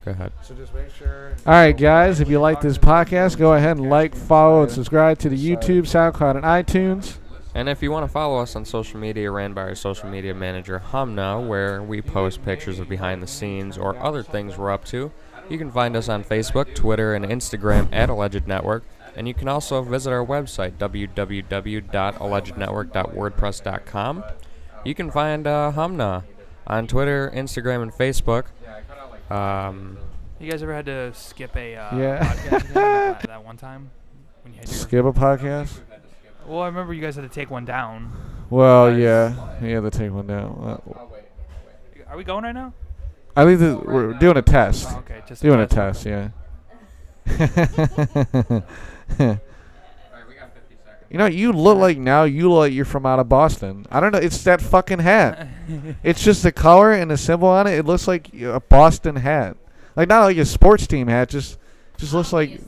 Go ahead. So just make sure. All right, guys, if you like this podcast, go ahead and like, follow, and subscribe to the YouTube, SoundCloud, and iTunes. And if you want to follow us on social media, ran by our social media manager, Humna, where we post pictures of behind the scenes or other things we're up to, you can find us on Facebook, Twitter, and Instagram at Alleged Network. And you can also visit our website, www.allegednetwork.wordpress.com. You can find Humna on Twitter, Instagram, and Facebook. You guys ever had to skip a Yeah. podcast again, that one time? When you had your Skip a podcast? Well, I remember you guys had to take one down. Well, yeah. You have to take one down. Are we going right now? I think that we're doing a test. Oh, okay, just Doing a test, yeah. You know, you look like you're from out of Boston. I don't know. It's that fucking hat. It's just the color and the symbol on it. It looks like a Boston hat. Like, not like a sports team hat. Just looks like...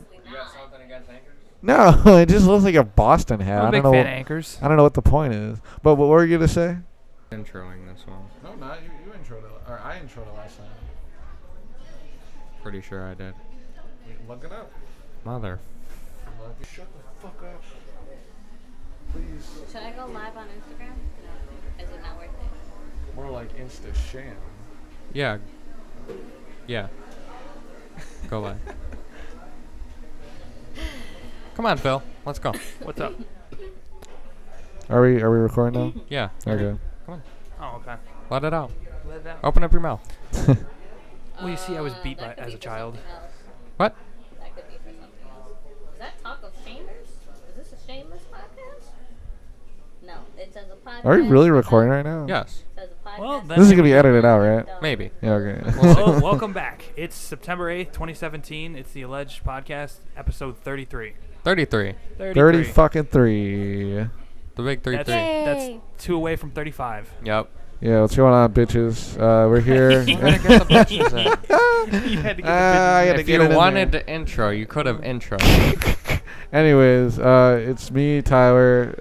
No, it just looks like a Boston hat. I'm a big fan of anchors. I don't know what the point is. But what were you going to say? Introing this one. No, not you. You introed it, or I introed it last time. Pretty sure I did. Look it up. Mother. Shut the fuck up. Please. Should I go live on Instagram? No. Is it not worth it? More like Insta sham. Yeah. Yeah. Go live. Come on, Phil. Let's go. What's up? Are we recording now? Yeah. Okay. Come on. Oh, okay. Let it out. Let that. Open up your mouth. Well, you see, I was beat That could as be a for child. something else. What? That could be for something else. Is that talk of shamers? Is this a shameless podcast? No, it says a podcast. Are we really recording right now? Yes. It says a podcast. Well, This is going to be edited out, right? Maybe. Yeah, okay. Well, welcome back. It's September 8th, 2017. It's the Alleged Podcast, episode 33. 33. 30 fucking 3. The big 33. That's 2 away from 35. Yep. Yeah, what's going on, bitches? We're here. You better get the bitches in. You had to get I had to If get it you in wanted there. to intro, you could have intro. Anyways, it's me, Tyler,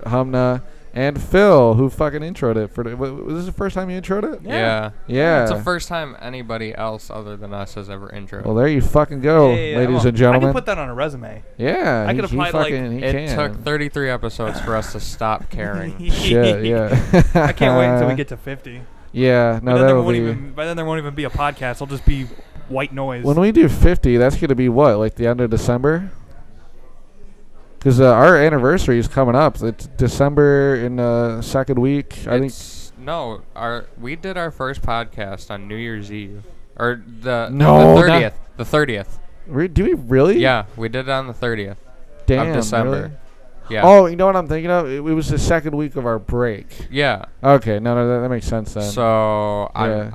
Humna, and Phil, who fucking introed it. Was this the first time you introed it? Yeah. Yeah. It's the first time anybody else other than us has ever introed. Well, there you fucking go, ladies and gentlemen. I can put that on a resume. Yeah. I could apply to, like, It took 33 episodes for us to stop caring. Shit, yeah. I can't wait until we get to 50. Yeah, no, By then, that'll be... by then there won't even be a podcast. It'll just be white noise. When we do 50, that's going to be what, like the end of December? Because our anniversary is coming up. It's December in the second week, I think. No, we did our first podcast on New Year's Eve. Or the 30th. The 30th. Do we really? Yeah, we did it on the 30th Damn, of December. really? Yeah. Oh, you know what I'm thinking of? It was the second week of our break. Yeah. Okay, no, that makes sense then. So Yeah.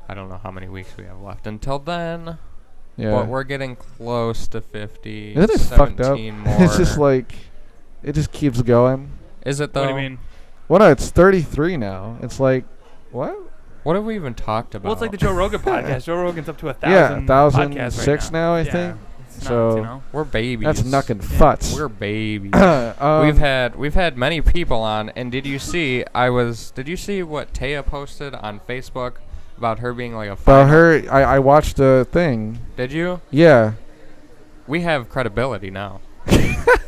I don't know how many weeks we have left until then. Yeah. But we're getting close to 50. Isn't it fucked up? 17 more. It's just like, it just keeps going. Is it though? What do you mean? Well, no, it's 33 now. It's like, what? What have we even talked about? Well, it's like the Joe Rogan podcast. Joe Rogan's up to 1,000. Yeah, podcasts 1,006 right now, I Yeah, think. it's So nuts, you know? we're babies. That's knuckin' futz. We're babies. Um, we've had many people on, and did you see what Taya posted on Facebook about her being like a About her, I watched the thing. Did you? Yeah. We have credibility now.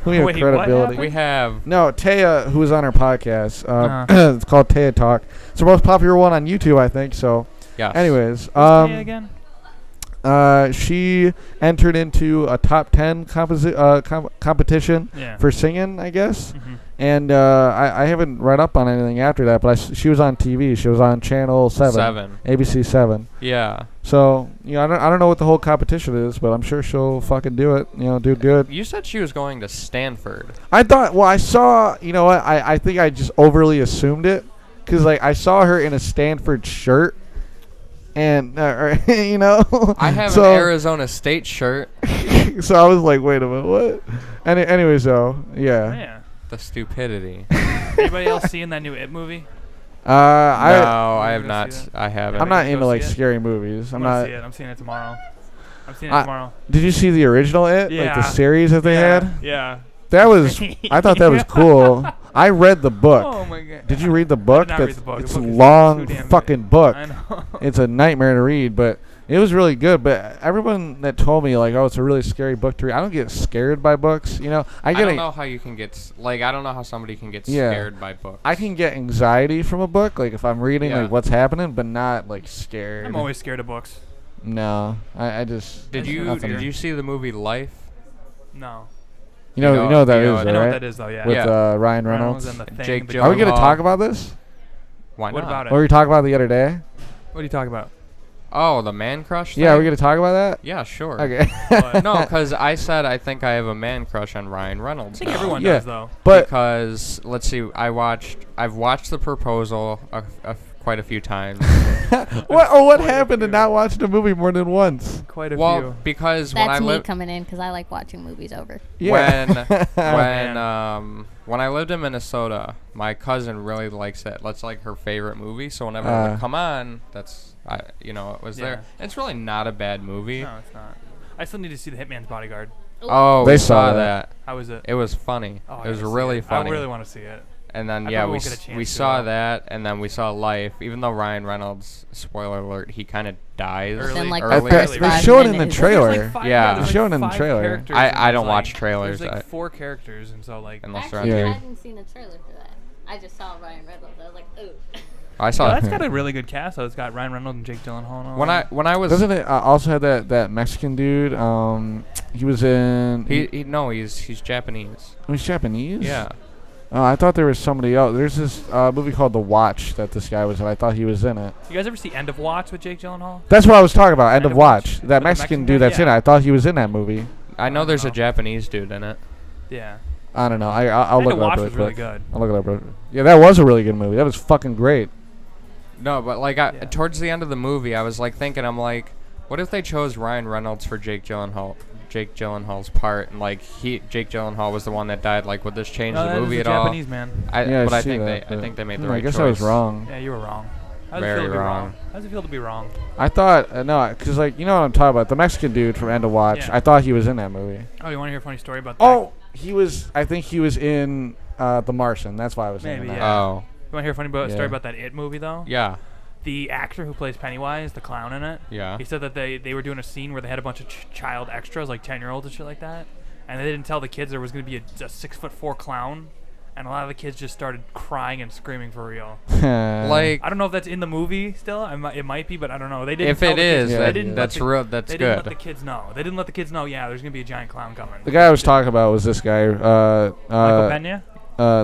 We have Wait, what credibility. happened? We have No, Taya, who was on our podcast, it's called Taya Talk. It's the most popular one on YouTube, I think. So, yes. anyways, Who's Taya again? she entered into a top 10 competition Yeah. for singing, I guess. Mhm. And I haven't read up on anything after that, but she was on TV. She was on Channel 7. ABC 7. Yeah. So, you know, I don't know what the whole competition is, but I'm sure she'll fucking do it. You know, do good. You said she was going to Stanford. I thought, well, I saw, you know what, I think I just overly assumed it. Because, like, I saw her in a Stanford shirt. And, you know. I have so, an Arizona State shirt. So I was like, wait a minute, what? Anyways, though, yeah. Yeah. The stupidity. Anybody else seeing that new It movie? No, I have Go not. see that? I haven't. I'm not Go into, like, see it? scary movies. I'm I'm not. see it. I'm seeing it tomorrow. I'm seeing it tomorrow. Did you see the original It? Like, the Yeah. series that they had? Yeah. That was, I thought that was cool. I read the book. Oh my god. Did you read the book? I did not read the book. It's The a book is long too damn fucking big. book. I know. It's a nightmare to read, but It was really good, but everyone that told me like, oh, it's a really scary book to read. I don't get scared by books. You know, I don't know how you can get I don't know how somebody can get scared by books. I can get anxiety from a book, like if I'm reading like what's happening, but not like scared. I'm always scared of books. No, I just. Did you see the movie Life? No. You know what that is, I know right? what that is, though. Yeah. With Ryan Reynolds. and the Thing, Jake the Gyllenhaal. Are we gonna talk about this? Why not? What about What were it? we talking about the other day? What are you talking about? Oh, the man crush thing? Yeah, we're gonna talk about that. Yeah, sure. Okay. No, because I said I think I have a man crush on Ryan Reynolds. I think now. everyone Yeah. does, though. But Because let's see, I've watched The Proposal quite a few times. what Quite a happened to few. not watching a movie more than once? Quite a Well, few. because when I That's me lived coming in because I like watching movies over. Yeah. when I lived in Minnesota, my cousin really likes it. That's like her favorite movie. So whenever it would come on, it was there. It's really not a bad movie. No, it's not. I still need to see The Hitman's Bodyguard. Oh, They we saw saw that. that. How is it? It was funny. Oh, I It was gotta see really it. funny. I really want to see it. And then I yeah, probably we won't get a chance we to, saw though. that, and then we saw Life. Even though Ryan Reynolds, spoiler alert, he kind of dies Early. Then, like, early. the first They five showed it in the minutes. trailer. There's like five, Yeah. there's They showed it in the five trailer. characters, I and don't there's, watch like, trailers. There's I- like 4 characters, and so like. Unless they're on Actually, Yeah. I TV. hadn't seen the trailer for that. I just saw Ryan Reynolds. I was like, ooh. I Oh, saw that's got a really good cast. So it's got Ryan Reynolds and Jake Gyllenhaal. And all when that. I was Doesn't it also have that Mexican dude? He was in. he's Japanese. He's Japanese. Yeah. Oh, I thought there was somebody else. There's this movie called The Watch that this guy was in. I thought he was in it. You guys ever see End of Watch with Jake Gyllenhaal? That's what I was talking about. End of Watch. With That the Mexican Mexican dude guy? that's in it. Yeah. I thought he was in that movie. I know there's a know. Japanese dude in it. Yeah. I don't know. I'll End look of it up Watch really was really quick. good. I'll look it up. Yeah, that was a really good movie. That was fucking great. No, but like Yeah. towards the end of the movie, I was like thinking, I'm like, what if they chose Ryan Reynolds for Jake Gyllenhaal's part, and like Jake Gyllenhaal was the one that died? Like, would this change No, the that is movie a at all? Japanese man. Yeah, But I see think that, I but- think they made the I right guess choice. I was wrong. Yeah, you were wrong. How does Very it feel to be wrong. How does it feel to be wrong? I thought no, because like you know what I'm talking about. The Mexican dude from End of Watch. Yeah. I thought he was in that movie. Oh, you want to hear a funny story about that? Oh, he was. I think he was in The Martian. That's why I was thinking Maybe, that. yeah. Oh, You want to hear a funny story Yeah. about that It movie, though? yeah, The actor who plays Pennywise, the clown in it, yeah. he said that they were doing a scene where they had a bunch of child extras, like 10-year-olds and shit like that, and they didn't tell the kids there was going to be a 6'4" clown, and a lot of the kids just started crying and screaming for real. Like, I don't know if that's in the movie still. It might be, but I don't know. They didn't. if tell it the kids. is, Yeah. They that, didn't let that's the- real. That's They didn't let good. the kids know. They didn't let the kids know. Yeah, there's gonna be a giant clown coming. the guy I was talking about was this guy. Michael Pena?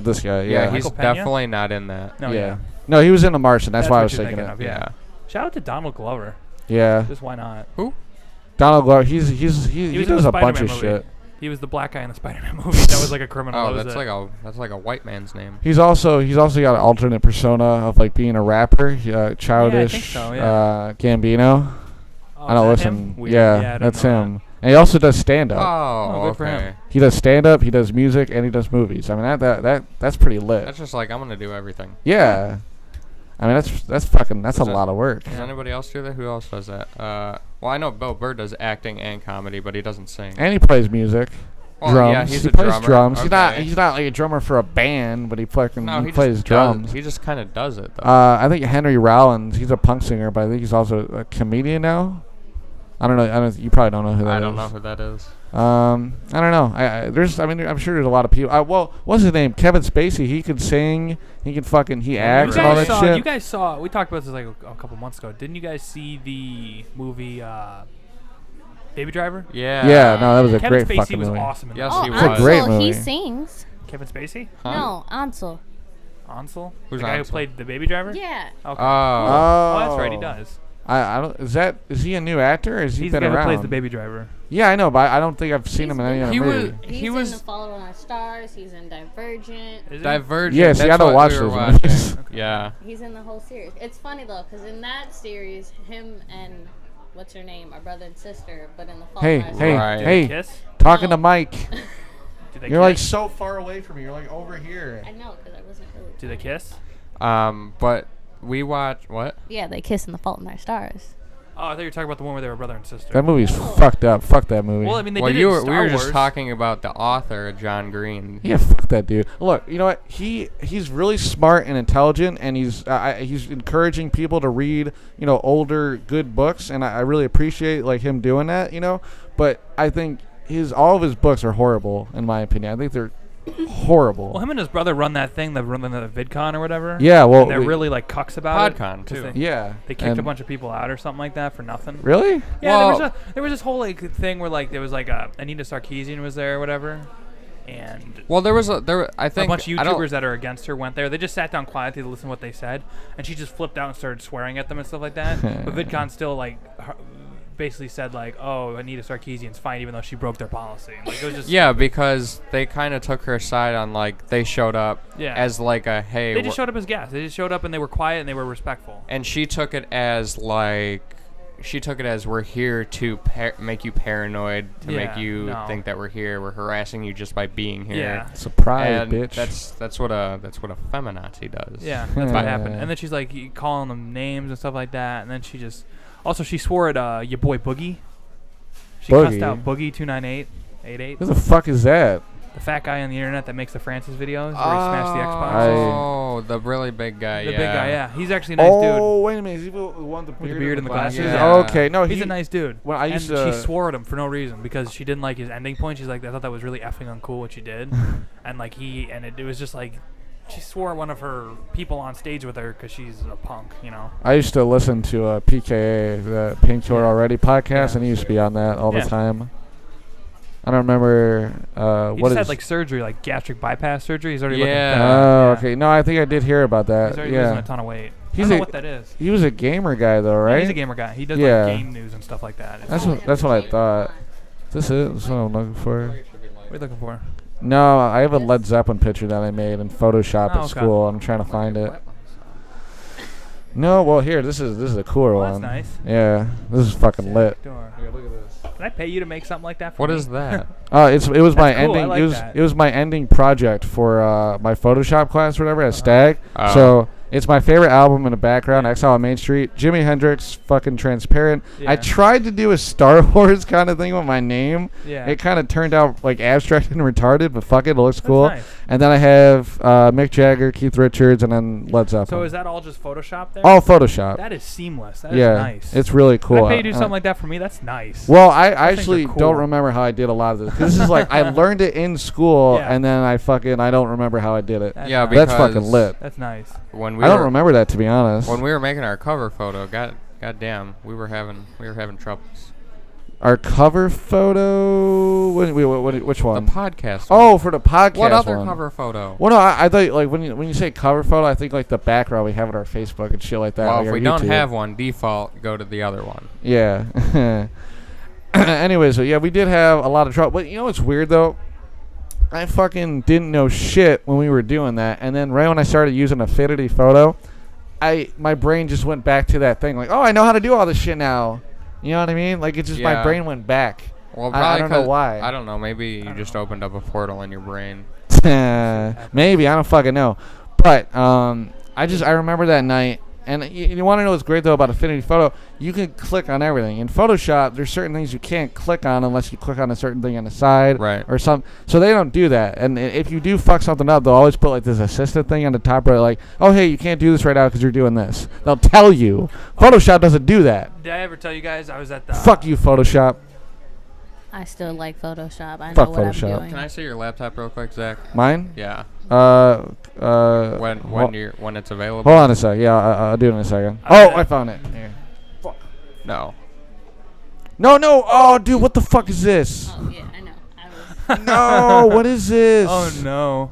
This guy. Yeah, Yeah. he's Michael Pena? definitely not in that. No, yeah. No, he was in The Martian. That's, why I what was you're thinking it. of. Yeah. Shout out to Donald Glover. Yeah. Just why not? Donald Glover. He was in does the a bunch Spider-Man of movie. shit. He was the black guy in the Spider-Man movie. That was like a criminal. Oh, That that's was it. like a white man's name. He's also got an alternate persona of like being a rapper, childish, think so, yeah. Gambino. Oh, I don't is that listen. him? Weird. Yeah, I didn't that's know him. And he also does stand up. Oh, good for okay. him. He does stand up. He does music, and he does movies. I mean that's pretty lit. That's just like I'm gonna do everything. Yeah. I mean that's a Does it- lot of work. Does anybody else do that? Who else does that? Well, I know Bill Burr does acting and comedy, but he doesn't sing. And he plays music. Well, Drums. yeah, he's he a plays drummer. drums. Okay. He's not like a drummer for a band, but he No, he plays just drums. Does, he just kind of does it though. I think Henry Rollins. He's a punk singer, but I think he's also a comedian now. I don't know. You probably don't know who that is. I don't know who that is. I don't know. I'm sure there's a lot of people. Well, what's his name? Kevin Spacey. He can sing. He can fucking. He acts and all that shit. You guys saw. We talked about this like a couple months ago. Didn't you guys see the movie Baby Driver? Yeah. Yeah. No, that was a Kevin great Spacey fucking was movie. awesome in Yes, that. he Oh, was. a great Ansel, he movie. sings. Kevin Spacey? Huh? No, Ansel. Ansel? Who's the guy Ansel? who played the Baby Driver? Yeah. Okay. Oh. Oh, that's right. He does. I don't. Is he a new actor? Or has he He's been the guy around? who plays the Baby Driver. Yeah, I know, but I don't think I've seen him in any other He was- movie. He's He was- in The Fault in Our Stars. He's in Divergent. Is he? Divergent. Yeah, see, I that's don't what watch we were those watching. movies. Yeah. He's in the whole series. It's funny though, because in that series, him and what's her name are brother and sister, but in The Fault Hey, in Our hey, Stars. Right. Did hey! they kiss? Talking No. to Mike. Did they You're like kiss? so far away from me. You're like over here. I know, because I wasn't really. Did they kiss? But we watch what? Yeah, they kiss in The Fault in Our Stars. Oh, I thought you were talking about the one where they were brother and sister. That movie's fucked up. Fuck that movie. Well, I mean, they Well, did it in we Star were Wars. just talking about the author, John Green. Yeah, fuck that dude. Look, you know what? He's really smart and intelligent, and he's encouraging people to read, older good books, and I really appreciate like him doing that, But I think all of his books are horrible, in my opinion. I think they're horrible. Well, him and his brother run that thing, the VidCon or whatever. Yeah, well, and they're really like cucks about PodCon, it. 'Cause too. Yeah. They kicked a bunch of people out or something like that for nothing. Really? Yeah, Well- there was this whole like thing where like there was like Anita Sarkeesian was there or whatever, and Well, I think a bunch of I don't- YouTubers that are against her went there. They just sat down quietly to listen to what they said, and she just flipped out and started swearing at them and stuff like that. But VidCon still like basically said like, "Oh, Anita Sarkeesian's fine," even though she broke their policy. Like it was just Yeah, because they kind of took her side on like they showed up Yeah. as like a hey. They just showed up as guests. They just showed up and they were quiet and they were respectful. And she took it as we're here to make you paranoid, to make Yeah, you no. think that we're here. We're harassing you just by being here. Yeah. Surprise, And bitch. that's what a feminazi does. Yeah, that's what happened. Yeah. And then she's like calling them names and stuff like that. And then she swore at your boy Boogie. She cussed Boogie? out Boogie 29888, Who the fuck is that? the fat guy on the internet that makes the Francis videos where he smashed the Xbox. Oh, the really big guy. The yeah. big guy, yeah. He's actually a nice Oh, wait a minute. Is he the one with the beard and the glasses? Yeah. Okay, no, dude. He's a nice dude. When I and used to- she swore at him for no reason because she didn't like his ending point. She's like, I thought that was really effing uncool what you did. And like it was just like, she swore at one of her people on stage with her because she's a punk, I used to listen to PKA, the Painkiller Already podcast, Yeah. and he used to be on that all Yeah. the time. I don't remember He what just is. had like surgery, like gastric bypass surgery. He's already Yeah. looking Oh, fat. okay. No, I think I did hear about that. He's already losing Yeah, a ton of weight. He's I don't a- know what that is. he was a gamer guy though, Yeah, right? he's a gamer guy. He does Yeah. like game news and stuff like that. That's what I thought. This is what I'm looking for. What are you looking for? No, I have a Led Zeppelin picture that I made in Photoshop Oh, at okay. school. I'm trying to find it. No, well here, this is a cooler Oh, one. that's nice. Yeah, this is fucking lit. Dorr. Here, look at this. Can I pay you to make something like that for What me? is that? It was my That's cool, I ending. like It was that. it was my ending project for my Photoshop class or whatever at Stag. Oh. So it's my favorite album in the background. Exile on Main Street. Jimi Hendrix, fucking Transparent. Yeah. I tried to do a Star Wars kind of thing with my name. Yeah. It kind of turned out like abstract and retarded, but fuck it, it looks cool. nice. And then I have Mick Jagger, Keith Richards, and then Led Zeppelin. So is that all just Photoshop there? all Photoshop? That is seamless. That is yeah, nice. it's really cool. Can I pay you to do Uh, something like that for me? That's nice. Well, I things are actually cool. don't remember how I did a lot of this. 'Cause this is like I learned it in school, Yeah. and then I don't remember how I did it. That's Yeah, nice. That's because fucking lit. That's nice. When we I don't were, remember that, to be honest. When we were making our cover photo, god damn, we were having troubles. Our cover photo. Which The one? podcast. Oh, for the podcast. what other one. cover photo? Well, no, I thought like when you say cover photo, I think like the background we have on our Facebook and shit like that. Well, like if our we don't YouTube. have one, default, go to the other one. Yeah. Anyway, so yeah, we did have a lot of trouble. But you know what's weird though? I fucking didn't know shit when we were doing that, and then right when I started using Affinity Photo, my brain just went back to that thing. Like, oh, I know how to do all this shit now. You know what I mean? Like, it just my Yeah. brain went back. Well, I don't know 'cause- why. I don't know. Maybe you just opened up a portal in your brain. Maybe, I don't fucking know. But I remember that night. And you want to know what's great though about Affinity Photo? You can click on everything. In Photoshop, there's certain things you can't click on unless you click on a certain thing on the side, Right. or some. So they don't do that. And if you do fuck something up, they'll always put like this assistant thing on the top, right? Like, oh hey, you can't do this right now because you're doing this. They'll tell you. Photoshop doesn't do that. Did I ever tell you guys I was at the... Fuck you, Photoshop. I still like Photoshop. I know Fuck what Photoshop. I'm doing. Can I see your laptop real quick, Zach? Mine? Yeah. When When it's available. Hold on a sec. Yeah, I'll do it in a second. Uh, Oh, I found it. Here. No. No. Oh, dude, what the fuck is this? Oh yeah, I know. I was. No, what is this? Oh, no.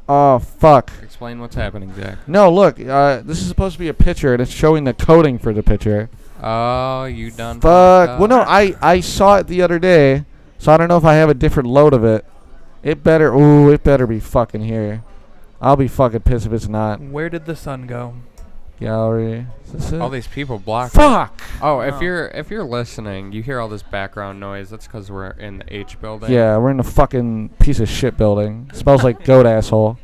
Oh, fuck. Explain what's happening, Zach. No, look, this is supposed to be a picture, and it's showing the coding for the picture. Oh, you done. Fuck. fucked Well, no, up. I saw it the other day, so I don't know if I have a different load of it. It better be fucking here. I'll be fucking pissed if it's not. Where did the sun go? Gallery. Is this it? All these people block. Fuck. Oh, Oh. if you're listening, you hear all this background noise. That's because we're in the H building. Yeah, we're in a fucking piece of shit building. Smells like goat asshole.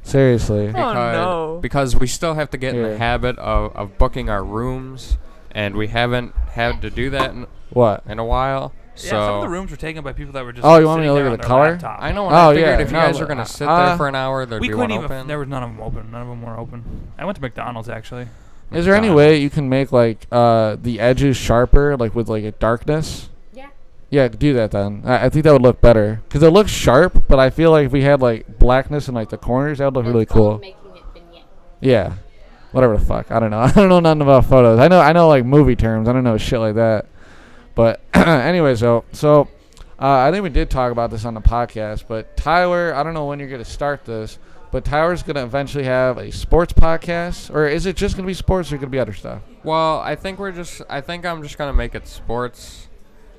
Seriously. Oh, no. Because we still have to get in Here. the habit of booking our rooms and we haven't had to do that What? in a while. Yeah, So some of the rooms were taken by people that were just. Oh, you want me to sitting look there at on the their color? laptop. I know, and Oh, I figured yeah, if you no, guys are gonna sit there for an hour, there'd We be couldn't one even. open. There was none of them open. None of them were open. I went to McDonald's actually. Is there any way you can make like the edges sharper, like with like a darkness? Yeah. Yeah, do that then. I think that would look better because it looks sharp, but I feel like if we had like blackness in like the corners, that would look really It's called cool. Making it vignette. Yeah, whatever the fuck. I don't know. I don't know nothing about photos. I know like movie terms. I don't know shit like that. But anyway, so I think we did talk about this on the podcast. But Tyler, I don't know when you're gonna start this, but Tyler's gonna eventually have a sports podcast, or is it just gonna be sports, or gonna be other stuff? Well, I think I'm just gonna make it sports,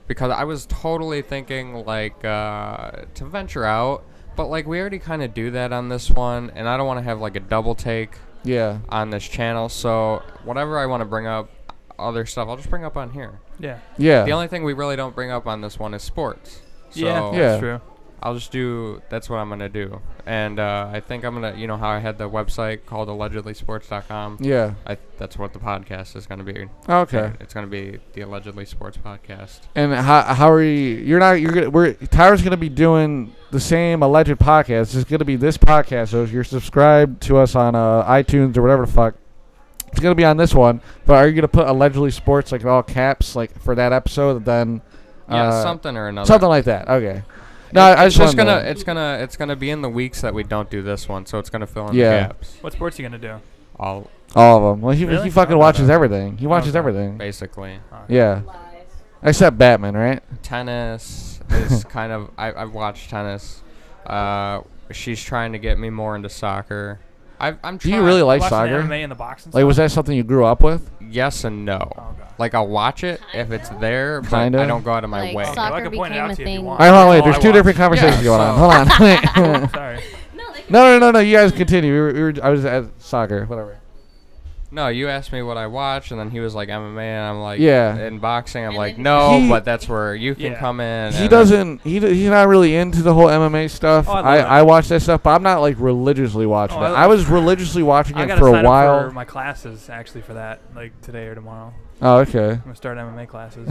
because I was totally thinking like to venture out, but like we already kind of do that on this one, and I don't want to have like a double take Yeah. on this channel. So whatever I want to bring up, other stuff, I'll just bring up on here. Yeah. Yeah. The only thing we really don't bring up on this one is sports. So Yeah. Yeah. That's true. I'll just do. That's what I'm gonna do, and I think I'm gonna. You know how I had the website called allegedlysports.com. Yeah. That's what the podcast is gonna be. Okay. It's gonna be the Allegedly Sports Podcast. And how are you? You're not. You're gonna. Tyler's gonna be doing the same alleged podcast. It's gonna be this podcast. So if you're subscribed to us on iTunes or whatever the fuck, it's gonna be on this one. But are you gonna put allegedly sports like in all caps like for that episode? Then Yeah, something or another. something like that. Okay. No, I it's just just wanted gonna to- it's gonna be in the weeks that we don't do this one, so it's gonna fill in Yeah. the gaps. What sports are you gonna do? All all of them. Well, he Really? fucking Okay. watches everything. He watches Okay. everything. basically. Yeah. Lies. Except Batman, right? Tennis is kind of. I've watched tennis. She's trying to get me more into soccer. I'm trying. Do you really like Watching soccer? MMA and the boxing. Like, was that something you grew up with? Yes and no. Oh, God. Like I'll watch it if it's there, but Kinda. I don't go out of my Like way. I soccer can point it became out a to you if you thing. want. All right, hold on, wait. Oh, There's I two different watched. conversations Yeah, going on. so- Hold on. Oh, sorry. No, they No. You guys continue. I was at soccer. Whatever. No, you asked me what I watch, and then he was like MMA, and I'm like, Yeah. In boxing, I'm And like, then- no, He- but that's where you can Yeah. come in. He and doesn't. He's not really into the whole MMA stuff. Oh, I love I it. watch that stuff, but I'm not like religiously watching Oh, it. I I was religiously watching I it gotta for a sign up while. for my classes actually for that, like today or tomorrow. Oh, okay. I'm gonna start MMA classes.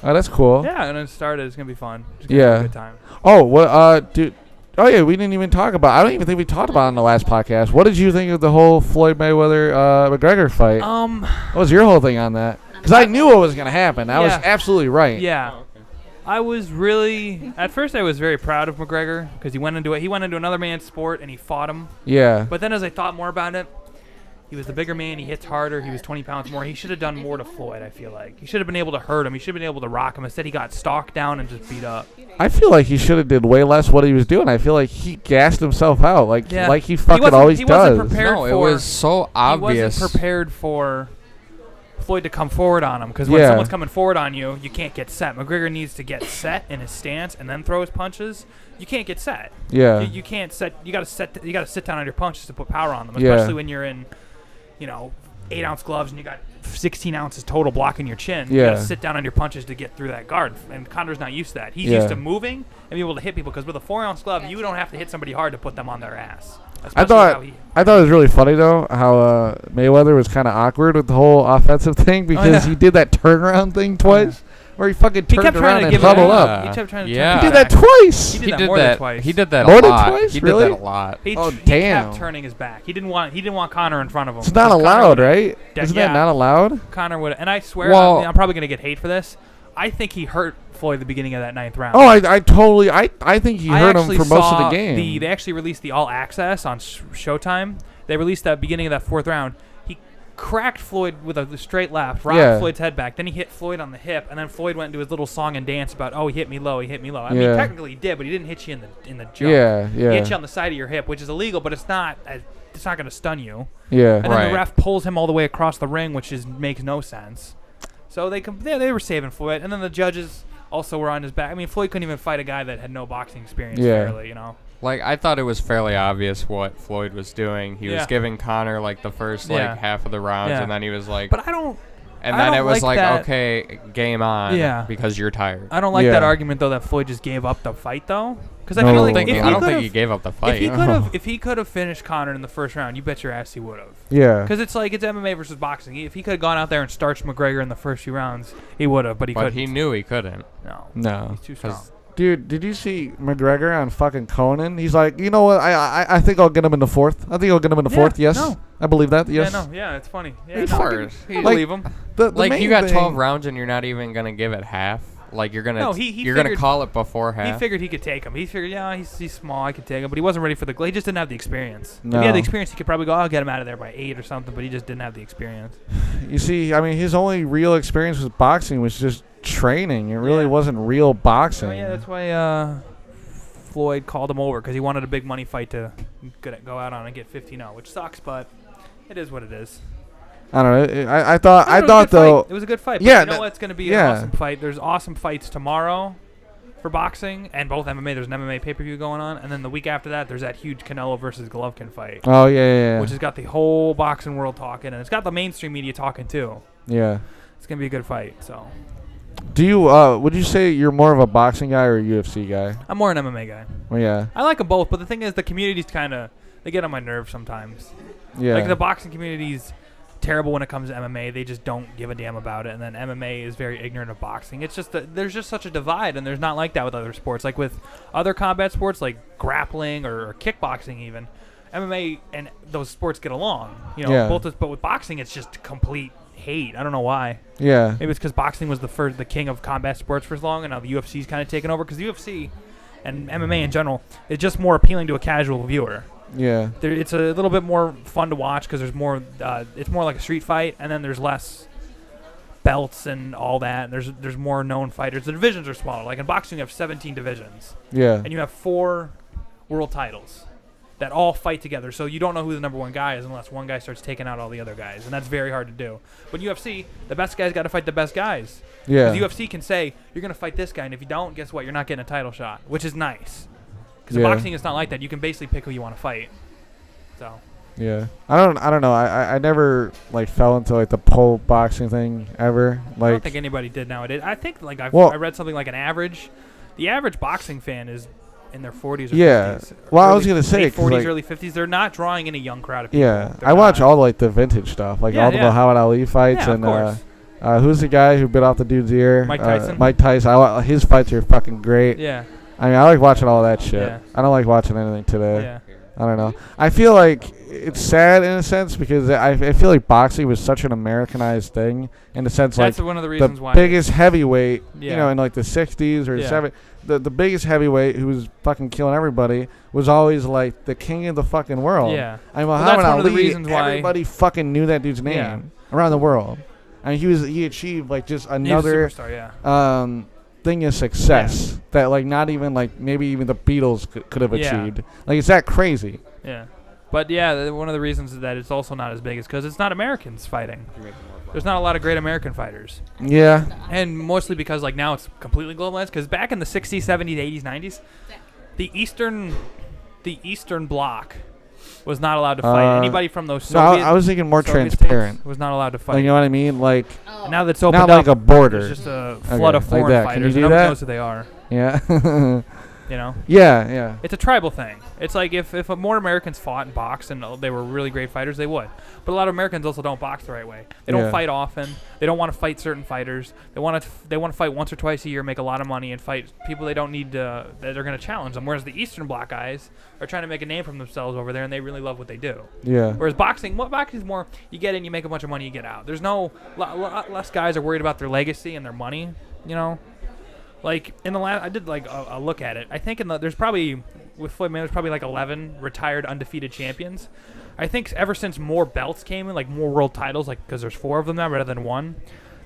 Oh, that's cool. Yeah, I'm gonna start it. It's gonna be fun. It's gonna Yeah. be a good time. Oh, what? Dude. Oh yeah, we didn't even talk about. I don't even think we talked about it on the last podcast. What did you think of the whole Floyd Mayweather McGregor fight? What was your whole thing on that? Because I knew what was gonna happen. I was Yeah. absolutely right. Yeah. Oh, okay. I was really at first I was very proud of McGregor because he went into another man's sport and he fought him. Yeah. But then as I thought more about it, he was the bigger man. He hits harder. He was 20 pounds more. He should have done more to Floyd, I feel like. He should have been able to hurt him. He should have been able to rock him. Instead, he got stalked down and just beat up. I feel like he should have did way less what he was doing. I feel like he gassed himself out, like Yeah. like he fucking wasn't- always he wasn't does. prepared No, it for- was so obvious. He wasn't prepared for Floyd to come forward on him because when Yeah. someone's coming forward on you, you can't get set. McGregor needs to get set in his stance and then throw his punches. You can't get set. Yeah. You can't set. You got to set. You got to sit down on your punches to put power on them, Yeah. especially when you're in, 8-ounce gloves and you got 16 ounces total blocking your chin. You Yeah. got to sit down on your punches to get through that guard. And Connor's not used to that. He's Yeah. used to moving and being able to hit people because with a 4-ounce glove, you don't have to hit somebody hard to put them on their ass. I Especially thought how he- I thought it was really funny though how Mayweather was kind of awkward with the whole offensive thing because yeah. he did that turnaround thing twice where he fucking He turned kept trying around to and give huddled it up. He kept trying to Yeah. He turn did it that back. twice. He He did that did more than that. twice. He did that More a than lot. twice? He Really? did that a lot. He Oh, he damn. kept turning his back. He didn't want Connor in front of him. It's not because Conor allowed, would've- right? Yeah, Isn't yeah. that not allowed? Connor would, and I swear, Well- I'm probably gonna get hate for this. I think he hurt Floyd at the beginning of that 9th round. Oh, I totally I think he I hurt him actually for most of saw the game. They actually released the All Access on Showtime. They released that beginning of that 4th round. He cracked Floyd with a straight left, rocked Yeah. Floyd's head back. Then he hit Floyd on the hip, and then Floyd went into his little song and dance about, oh, he hit me low, he hit me low. I mean, Yeah. technically he did, but he didn't hit you in the jump. Yeah, He hit you yeah, on the side of your hip, which is illegal, but it's not going to stun you. yeah. And then Right. the ref pulls him all the way across the ring, which makes no sense. So they were saving Floyd, and then the judges also were on his back. I mean, Floyd couldn't even fight a guy that had no boxing experience Yeah. fairly, Like I thought it was fairly obvious what Floyd was doing. He Yeah. was giving Connor like the first Yeah. half of the rounds, Yeah. and then he was like, But I don't. And I then don't it was like like, that. okay, game on. Yeah. Because you're tired. I don't like Yeah. that argument though that Floyd just gave up the fight though, because I No. feel I don't like think, if I don't he think he could've- gave up the fight. if he could have finished Conor in the first round, you bet your ass he would have. Yeah. Because it's like it's MMA versus boxing. If he could have gone out there and starched McGregor in the first few rounds, he would have. But he but couldn't. he knew he couldn't. No. He's too strong. 'Cause- Dude, did you see McGregor on fucking Conan? He's like, you know what? I think I'll get him in the fourth. I think I'll get him in the Yeah, fourth. Yes, no. I believe that. Yes. Yeah, no, yeah, it's funny. Yeah, Of no, course. I He- believe him. The Like main you got 12 thing- rounds and you're not even gonna give it half. Like you're gonna No, he you're gonna figured- call it before He half. figured he could take him. He figured, yeah, he's small, I could take him, but he wasn't ready for the. He just didn't have the experience. If he No. had the experience, he could probably go, I'll get him out of there by 8 or something. But he just didn't have the experience. You see, I mean, his only real experience with boxing was just training. It really Yeah. wasn't real boxing. So yeah, that's why Floyd called him over because he wanted a big money fight to go out on and get 15-0, which sucks, but it is what it is. I don't know. I It thought was a good though. fight. It was a good fight. Yeah, But you know that- what's going to be yeah. an awesome fight? There's awesome fights tomorrow for boxing and both MMA. There's an MMA pay-per-view going on, and then the week after that, there's that huge Canelo versus Golovkin fight, Oh yeah. which has got the whole boxing world talking, and it's got the mainstream media talking too. Yeah. It's going to be a good fight. So Do you? Would you say you're more of a boxing guy or a UFC guy? I'm more an MMA guy. Well, yeah. I like them both, but the thing is, the community's kind of they get on my nerves sometimes. Yeah. Like the boxing community's terrible when it comes to MMA. They just don't give a damn about it, and then MMA is very ignorant of boxing. It's just that there's just such a divide, and there's not like that with other sports. Like with other combat sports, like grappling or kickboxing, even MMA and those sports get along. You know, Yeah. but with boxing, it's just complete hate. I don't know why. Yeah. Maybe it's because boxing was the king of combat sports for as long, and now the UFC's kind of taken over. Because the UFC and MMA in general is just more appealing to a casual viewer. Yeah. It's a little bit more fun to watch because there's more. It's more like a street fight, and then there's less belts and all that. And there's more known fighters. The divisions are smaller. Like in boxing, you have 17 divisions, Yeah. and you have 4 world titles that all fight together. So you don't know who the number one guy is unless one guy starts taking out all the other guys, and that's very hard to do. But UFC, the best guys got to fight the best guys. Yeah. The UFC can say you're going to fight this guy, and if you don't, guess what? You're not getting a title shot, which is nice. Because Yeah. boxing is not like that. You can basically pick who you want to fight. So Yeah. I don't know. I never like fell into like the pole boxing thing ever. I don't Like think anybody did nowadays. I think like I Well- read something like the average boxing fan is in their 40s or Yeah. 50s. Well, I was gonna say, late 'cause, 40s, like- early 50s. They're not drawing any young crowd of people. yeah. They're I watch not. all like the vintage stuff, like Yeah, all the yeah. Muhammad Ali fights Yeah, of and course. who's the guy who bit off the dude's ear? Mike Tyson? Mike Tyson. His fights are fucking great. Yeah, I mean, I like watching all that shit. Yeah. I don't like watching anything today. yeah. I don't know. I feel like it's sad in a sense because I feel like boxing was such an Americanized thing in the sense That's like one of the reasons the why. biggest heavyweight, you Yeah. know, in like the 60s or Yeah. 70s, the biggest heavyweight who was fucking killing everybody was always like the king of the fucking world. Yeah. I mean, Well, Muhammad that's one of the Ali, reasons why- everybody fucking knew that dude's name Yeah. around the world. I mean, he achieved like just He's a another superstar, yeah. thing of success that like not even like maybe even the Beatles could have Yeah. achieved. Like, it's that crazy. Yeah. But yeah, one of the reasons that it's also not as big is because it's not Americans fighting. There's not a lot of great American fighters. Yeah. And mostly because like now it's completely globalized. Because back in the 60s, 70s, 80s, 90s, the Eastern Bloc was not allowed to fight. Anybody from those No, Soviet I was thinking more Soviet transparent. states was not allowed to fight. Like, you know what I mean? Like, Oh. And now that's opened not up. like a border. There's just a flood of like foreign that. Can you fighters. do and nobody that? knows who they are. Yeah. You know. yeah. It's a tribal thing. It's like if more Americans fought and boxed and they were really great fighters, they would. But a lot of Americans also don't box the right way. They don't Yeah. fight often. They don't want to fight certain fighters. They want to fight once or twice a year, make a lot of money, and fight people they don't need to, that are going to challenge them. Whereas the Eastern Bloc guys are trying to make a name for themselves over there, and they really love what they do. Yeah. Whereas boxing is more you get in, you make a bunch of money, you get out. There's no less guys are worried about their legacy and their money. You know. Like in the last, I did like a look at it. I think there's probably with Floyd Mayweather, there's probably like 11 retired undefeated champions. I think ever since more belts came in, like more world titles, like because there's 4 of them now rather than 1,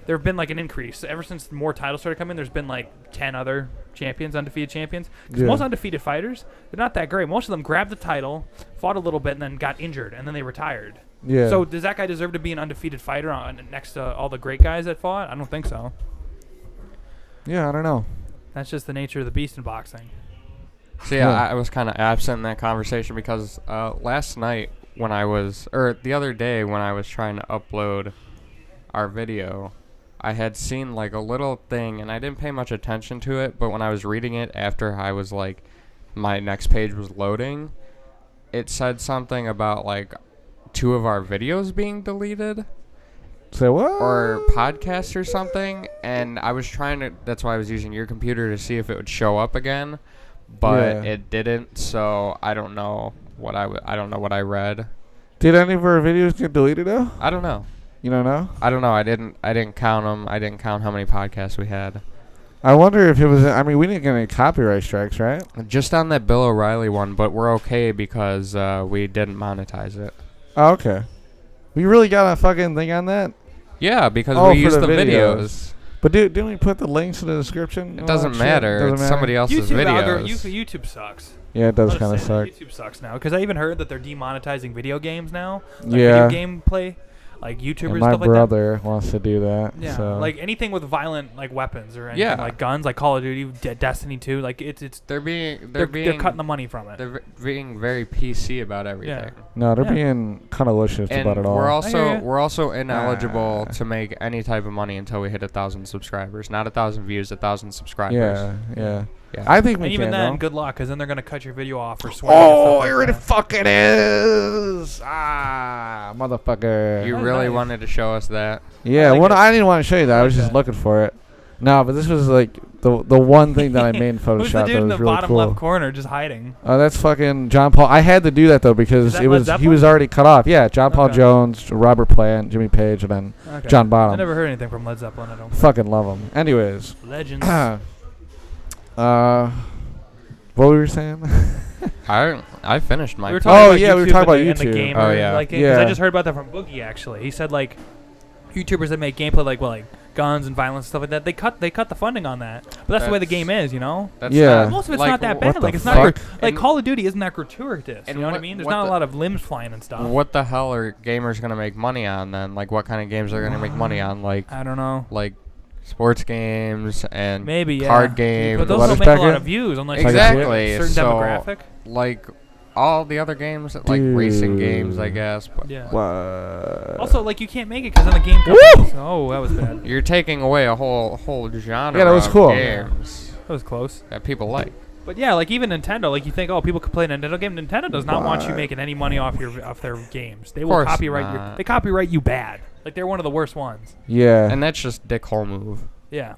there have been like an increase. Ever since more titles started coming, there's been like 10 other champions, undefeated champions. Because Yeah. most undefeated fighters, they're not that great. Most of them grabbed the title, fought a little bit, and then got injured, and then they retired. Yeah. So does that guy deserve to be an undefeated fighter next to all the great guys that fought? I don't think so. Yeah, I don't know. That's just the nature of the beast in boxing. See, Yeah. I was kind of absent in that conversation because last night when the other day when I was trying to upload our video, I had seen like a little thing, and I didn't pay much attention to it, but when I was reading it after I was like, my next page was loading, it said something about like 2 of our videos being deleted. Say what? Or podcasts or something, and I was trying to, that's why I was using your computer to see if it would show up again, but it didn't, so I don't know what I don't know what I read. Did any of our videos get deleted though? I don't know. You don't know? I don't know. I didn't count them. I didn't count how many podcasts we had. I wonder if it was, I mean, we didn't get any copyright strikes, right? Just on that Bill O'Reilly one, but we're okay because we didn't monetize it. Oh, okay. We really got a fucking thing on that? Yeah, because Oh, we for used the the videos. videos. But didn't we put the links in the description? and It all doesn't that shit? matter. Doesn't It's matter? somebody else's YouTube videos. YouTube sucks. Yeah, it does I'll just kind of say suck. that. YouTube sucks now because I even heard that they're demonetizing video games now. Like Yeah. Video game play, like YouTubers And and my stuff like that. brother wants to do that. Yeah, so. like anything with violent like weapons or anything Yeah. like guns, like Call of Duty, Destiny 2, like it's They're they're cutting the money from it. They're being very PC about everything. No, they're Yeah. being kind of licious And about it all. we're also ineligible Ah. to make any type of money until we hit 1,000 subscribers. Not 1,000 views, 1,000 subscribers. yeah. Yeah. I think we And even can, then, though. good luck, because then they're gonna cut your video off for swearing. and Oh, stuff here like it that. fucking is! Ah, motherfucker. You That's really nice. wanted to show us that? Yeah, I like well, it. I didn't want to show you that. I I was like just that. looking for it. No, but this was like the one thing that I made in Photoshop Who's the that dude in was the really bottom cool. left corner just hiding? Oh, that's fucking John Paul. I had to do that though because Is that it Led was he Zeppelin? was already cut off. Yeah, John Paul Okay. Jones, Robert Plant, Jimmy Page, and then Okay. John I Bonham. never heard anything from Led Zeppelin. I don't. Fucking love him. Anyways, Legends. what were we saying? I finished my. We were talking Oh, about yeah, we were YouTube talking and about the YouTube. gamer, Oh, yeah. like, 'cause I Yeah. just heard about that from Boogie actually. He said like YouTubers that make gameplay like guns and violence and stuff like that. They cut the funding on that. But that's the way the game is, you know. That's Yeah. not, Most of it's like, not that what bad. the Like it's not fuck? like And- Call of Duty isn't that gratuitous. and You know what I what- mean? There's what not a the- lot of limbs flying and stuff. What the hell are gamers gonna make money on then? Like, what kind of games are gonna make money on? I don't know. Like sports games and Maybe yeah. card games. But those What don't is make a back lot here? of views unless Exactly, you're a certain so- demographic. Like all the other games, like racing games, I guess. But Yeah. What? Also, like you can't make it because then the game Woo! companies. Oh, that was bad. you're taking away a whole genre. Yeah, that was of cool. games That was close. that people like. But yeah, like even Nintendo, like you think, oh, people could play a Nintendo game. Nintendo does not want you What? making any money off their games. They will Course copyright not. they copyright you bad. Like they're one of the worst ones. Yeah. And that's just dick hole move Yeah.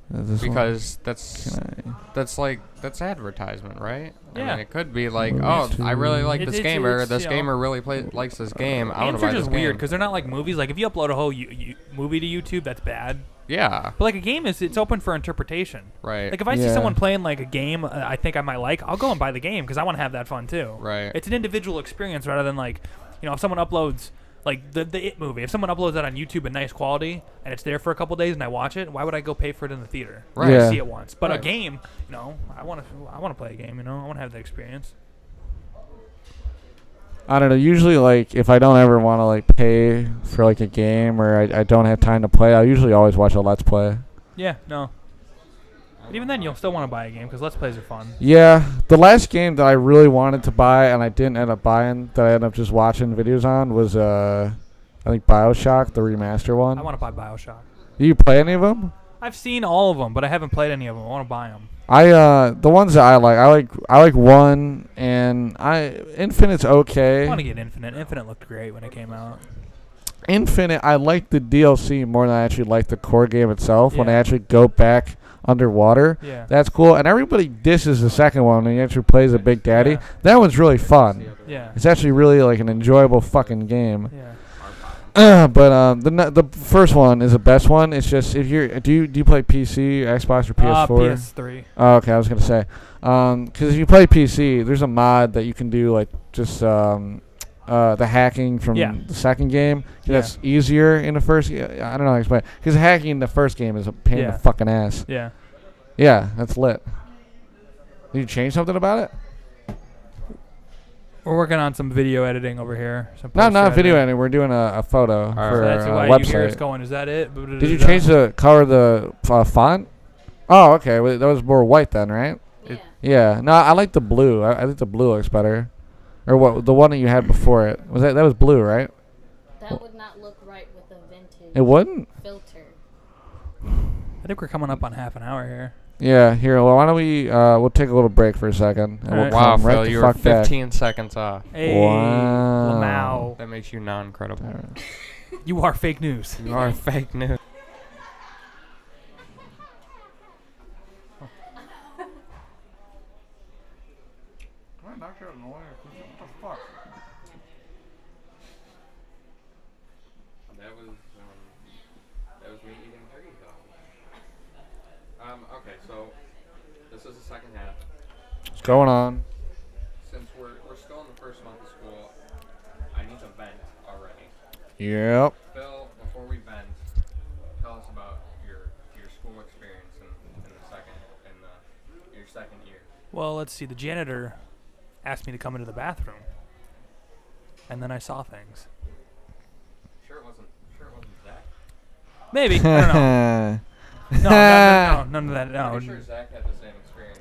This one. because that's Can that's advertisement, right? I Yeah. mean, it could be like, Movies oh, I really like It's- this it's- gamer. it's, This you know, gamer really likes this game. I want Games to are buy this just weird game. because they're not like movies. Like if you upload a whole movie to YouTube, that's bad. Yeah, But like a game it's open for interpretation. right. Like if I see Yeah. someone playing like a game I think I might like, I'll go and buy the game because I want to have that fun too. Right. It's an individual experience rather than like, you know, if someone uploads like the It movie, if someone uploads that on YouTube in nice quality and it's there for a couple days and I watch it, why would I go pay for it in the theater? Right. Yeah. See it once. But a Right. game, you know, I want to play a game. You know, I want to have the experience. I don't know. Usually, like, if I don't ever want to like pay for like a game or I don't have time to play, I'll usually always watch a Let's Play. Yeah, no. But even then, you'll still want to buy a game because Let's Plays are fun. Yeah, the last game that I really wanted to buy and I didn't end up buying, that I ended up just watching videos on, was I think BioShock, the remaster one. I want to buy BioShock. Do you play any of them? I've seen all of them, but I haven't played any of them. I want to buy them. The ones that I like one, and Infinite's I okay. want to get Infinite. Infinite looked great when it came out. Infinite, I like the DLC more than I actually like the core game itself. When I Yeah. actually go back underwater, Yeah. that's cool. And everybody disses the second one when he actually plays a Big Daddy. Yeah. That one's really fun. Yeah. It's actually really like an enjoyable fucking game. Yeah. But the first one is the best one. It's just if you're do you play PC, Xbox, or PS4? PS3. Oh, okay, I was gonna say, because if you play PC, there's a mod that you can do like just the hacking from Yeah. the second game. Yeah. That's easier in the first. I don't know how to explain. Because hacking in the first game is a pain in Yeah. the fucking ass. Yeah. Yeah, that's lit. Did you change something about it? We're working on some video editing over here. Some No, not post-editing. video editing. We're doing a photo for So that's a why you hear us website. going. Is that it? Did you change the color of the font? Oh, okay. Well, that was more white then, right? Yeah. Yeah. No, I like the blue. I think the blue looks better. Or what? The one that you had before it was that was blue, right? That would not look right with the vintage. It wouldn't? Filter. I think we're coming up on half an hour here. Yeah, here, well, why don't we, we'll take a little break for a second. And we'll Alright. Wow, come right Phil, the you were fuck back. 15 seconds off. Hey, Wow. Lamau. That makes you non-credible. You are fake news. You are fake news. Can I knock you out of the way? What the fuck? That was me eating turkey though. Okay, so this is the second half. What's going on? Since we're still in the first month of school, I need to vent already. Yep. Phil, before we vent, tell us about your school experience in your second year. Well, let's see. The janitor asked me to come into the bathroom, and then I saw things. Sure it wasn't Zach. Maybe. I don't know. No, none of that. No. I'm sure Zach had the same experience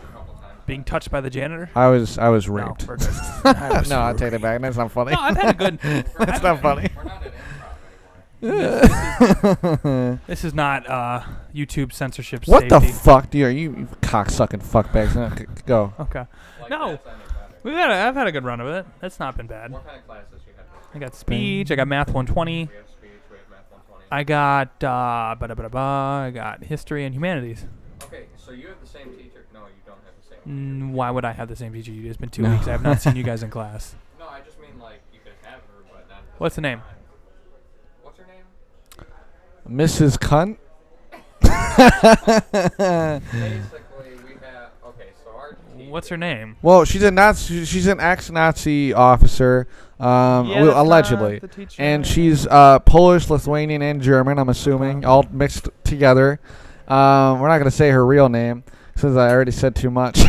a couple times. Being touched by the janitor? I was No, raped. we're good. I was No, I raped. take it back. That's not funny. No, I've had a good. That's not funny. We're not at improv anymore. This is not YouTube censorship What the safety. fuck, dude? Are you cocksucking fuckbags? No, go. Okay. Like, No. that's any better. I've had a good run of it. That's not been bad. What kind of classes you had? I got speech. I got math 120. We have speech. We have math 120. I got I got history and humanities. Okay, so you have the same teacher? No, you don't have the same. Why would I have the same teacher? It's been 2 No. weeks. I have not seen you guys in class. No, I just mean like you could have her, but not. What's the name? What's her name? Mrs. Cunt? Basically, we have. Okay, so our. Teacher, What's her name? Well, she's a Nazi. She's an ex-Nazi officer, allegedly, and she's Polish, Lithuanian, and German. I'm assuming all mixed together. We're not gonna say her real name since I already said too much.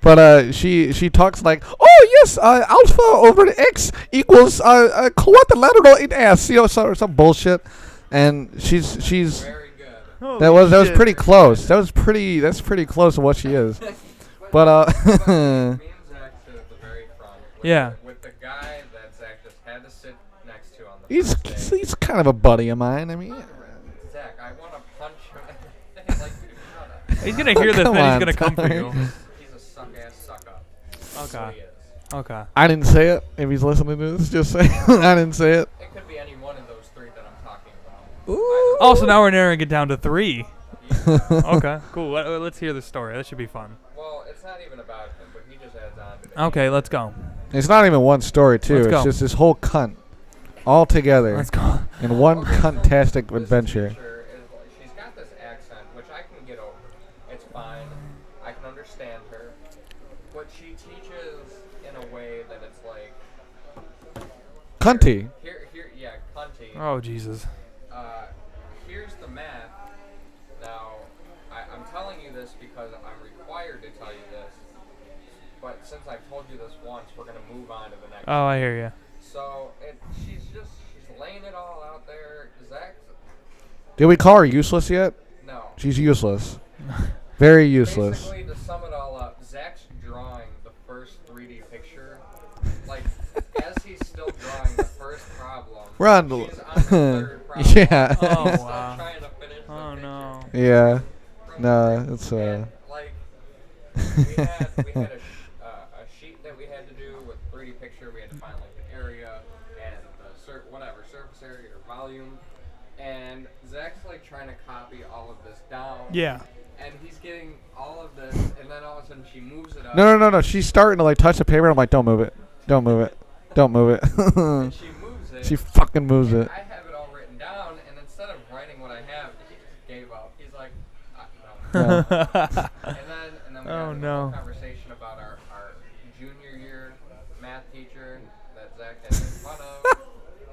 But she talks like, oh yes, alpha over the x equals quadrilateral in s, some bullshit, and she's. Very good. That was pretty close. That's pretty close to what she is. But Me and Zach sit at the very front. Yeah. With the guy that Zach just had to sit next to on the first day. he's kind of a buddy of mine. I mean, Zach, I want to punch him. Like, shut up. He's gonna hear this, Come then on, he's gonna come for Tyler. you. He's a suck ass suck up. That's Okay. what he is. Okay. I didn't say it. If he's listening to this, just say I didn't say it. It could be any one of those three that I'm talking about. Ooh. Oh, so now we're narrowing it down to 3. Okay. Cool. Let's hear the story. That should be fun. Well, it's not even about him, but he just adds on to it. Okay, let's go. It's not even one story too. Let's It's go. just this whole cunt all together Let's go. in one Okay, so cuntastic this adventure. teacher is, she's got this accent, which I can get over. It's fine. I can understand her. But she teaches in a way that it's like, Cunty. yeah, cunty. Oh Jesus. Here's the math. Now, I'm telling you this because I'm required to tell you this. But since I've told you this once, we're going to move on to the next Oh, I hear you. So, she's laying it all out there. Zach, Did we call her useless yet? no. She's useless. Very useless. Basically, to sum it all up, Zach's drawing the first 3D picture. Like, as he's still drawing the first problem, We're on the- she's on the third problem. Yeah. Oh, He's still wow. trying to finish the Oh picture. no. Yeah. From No, there. it's And, like, we had a sheet that we had to do with 3D picture. We had to find like the area and the surface area or volume. And Zach's like trying to copy all of this down. Yeah. And he's getting all of this, and then all of a sudden she moves it up. No. She's starting to like touch the paper. I'm like, don't move it. Don't move it. Don't move it. And she moves it. She fucking moves and it. I have it all written down, and instead of writing what I have, he just gave up. He's like, no. Yeah. And then we Oh, had a no. whole conversation about our junior year math teacher that Zach had made fun of.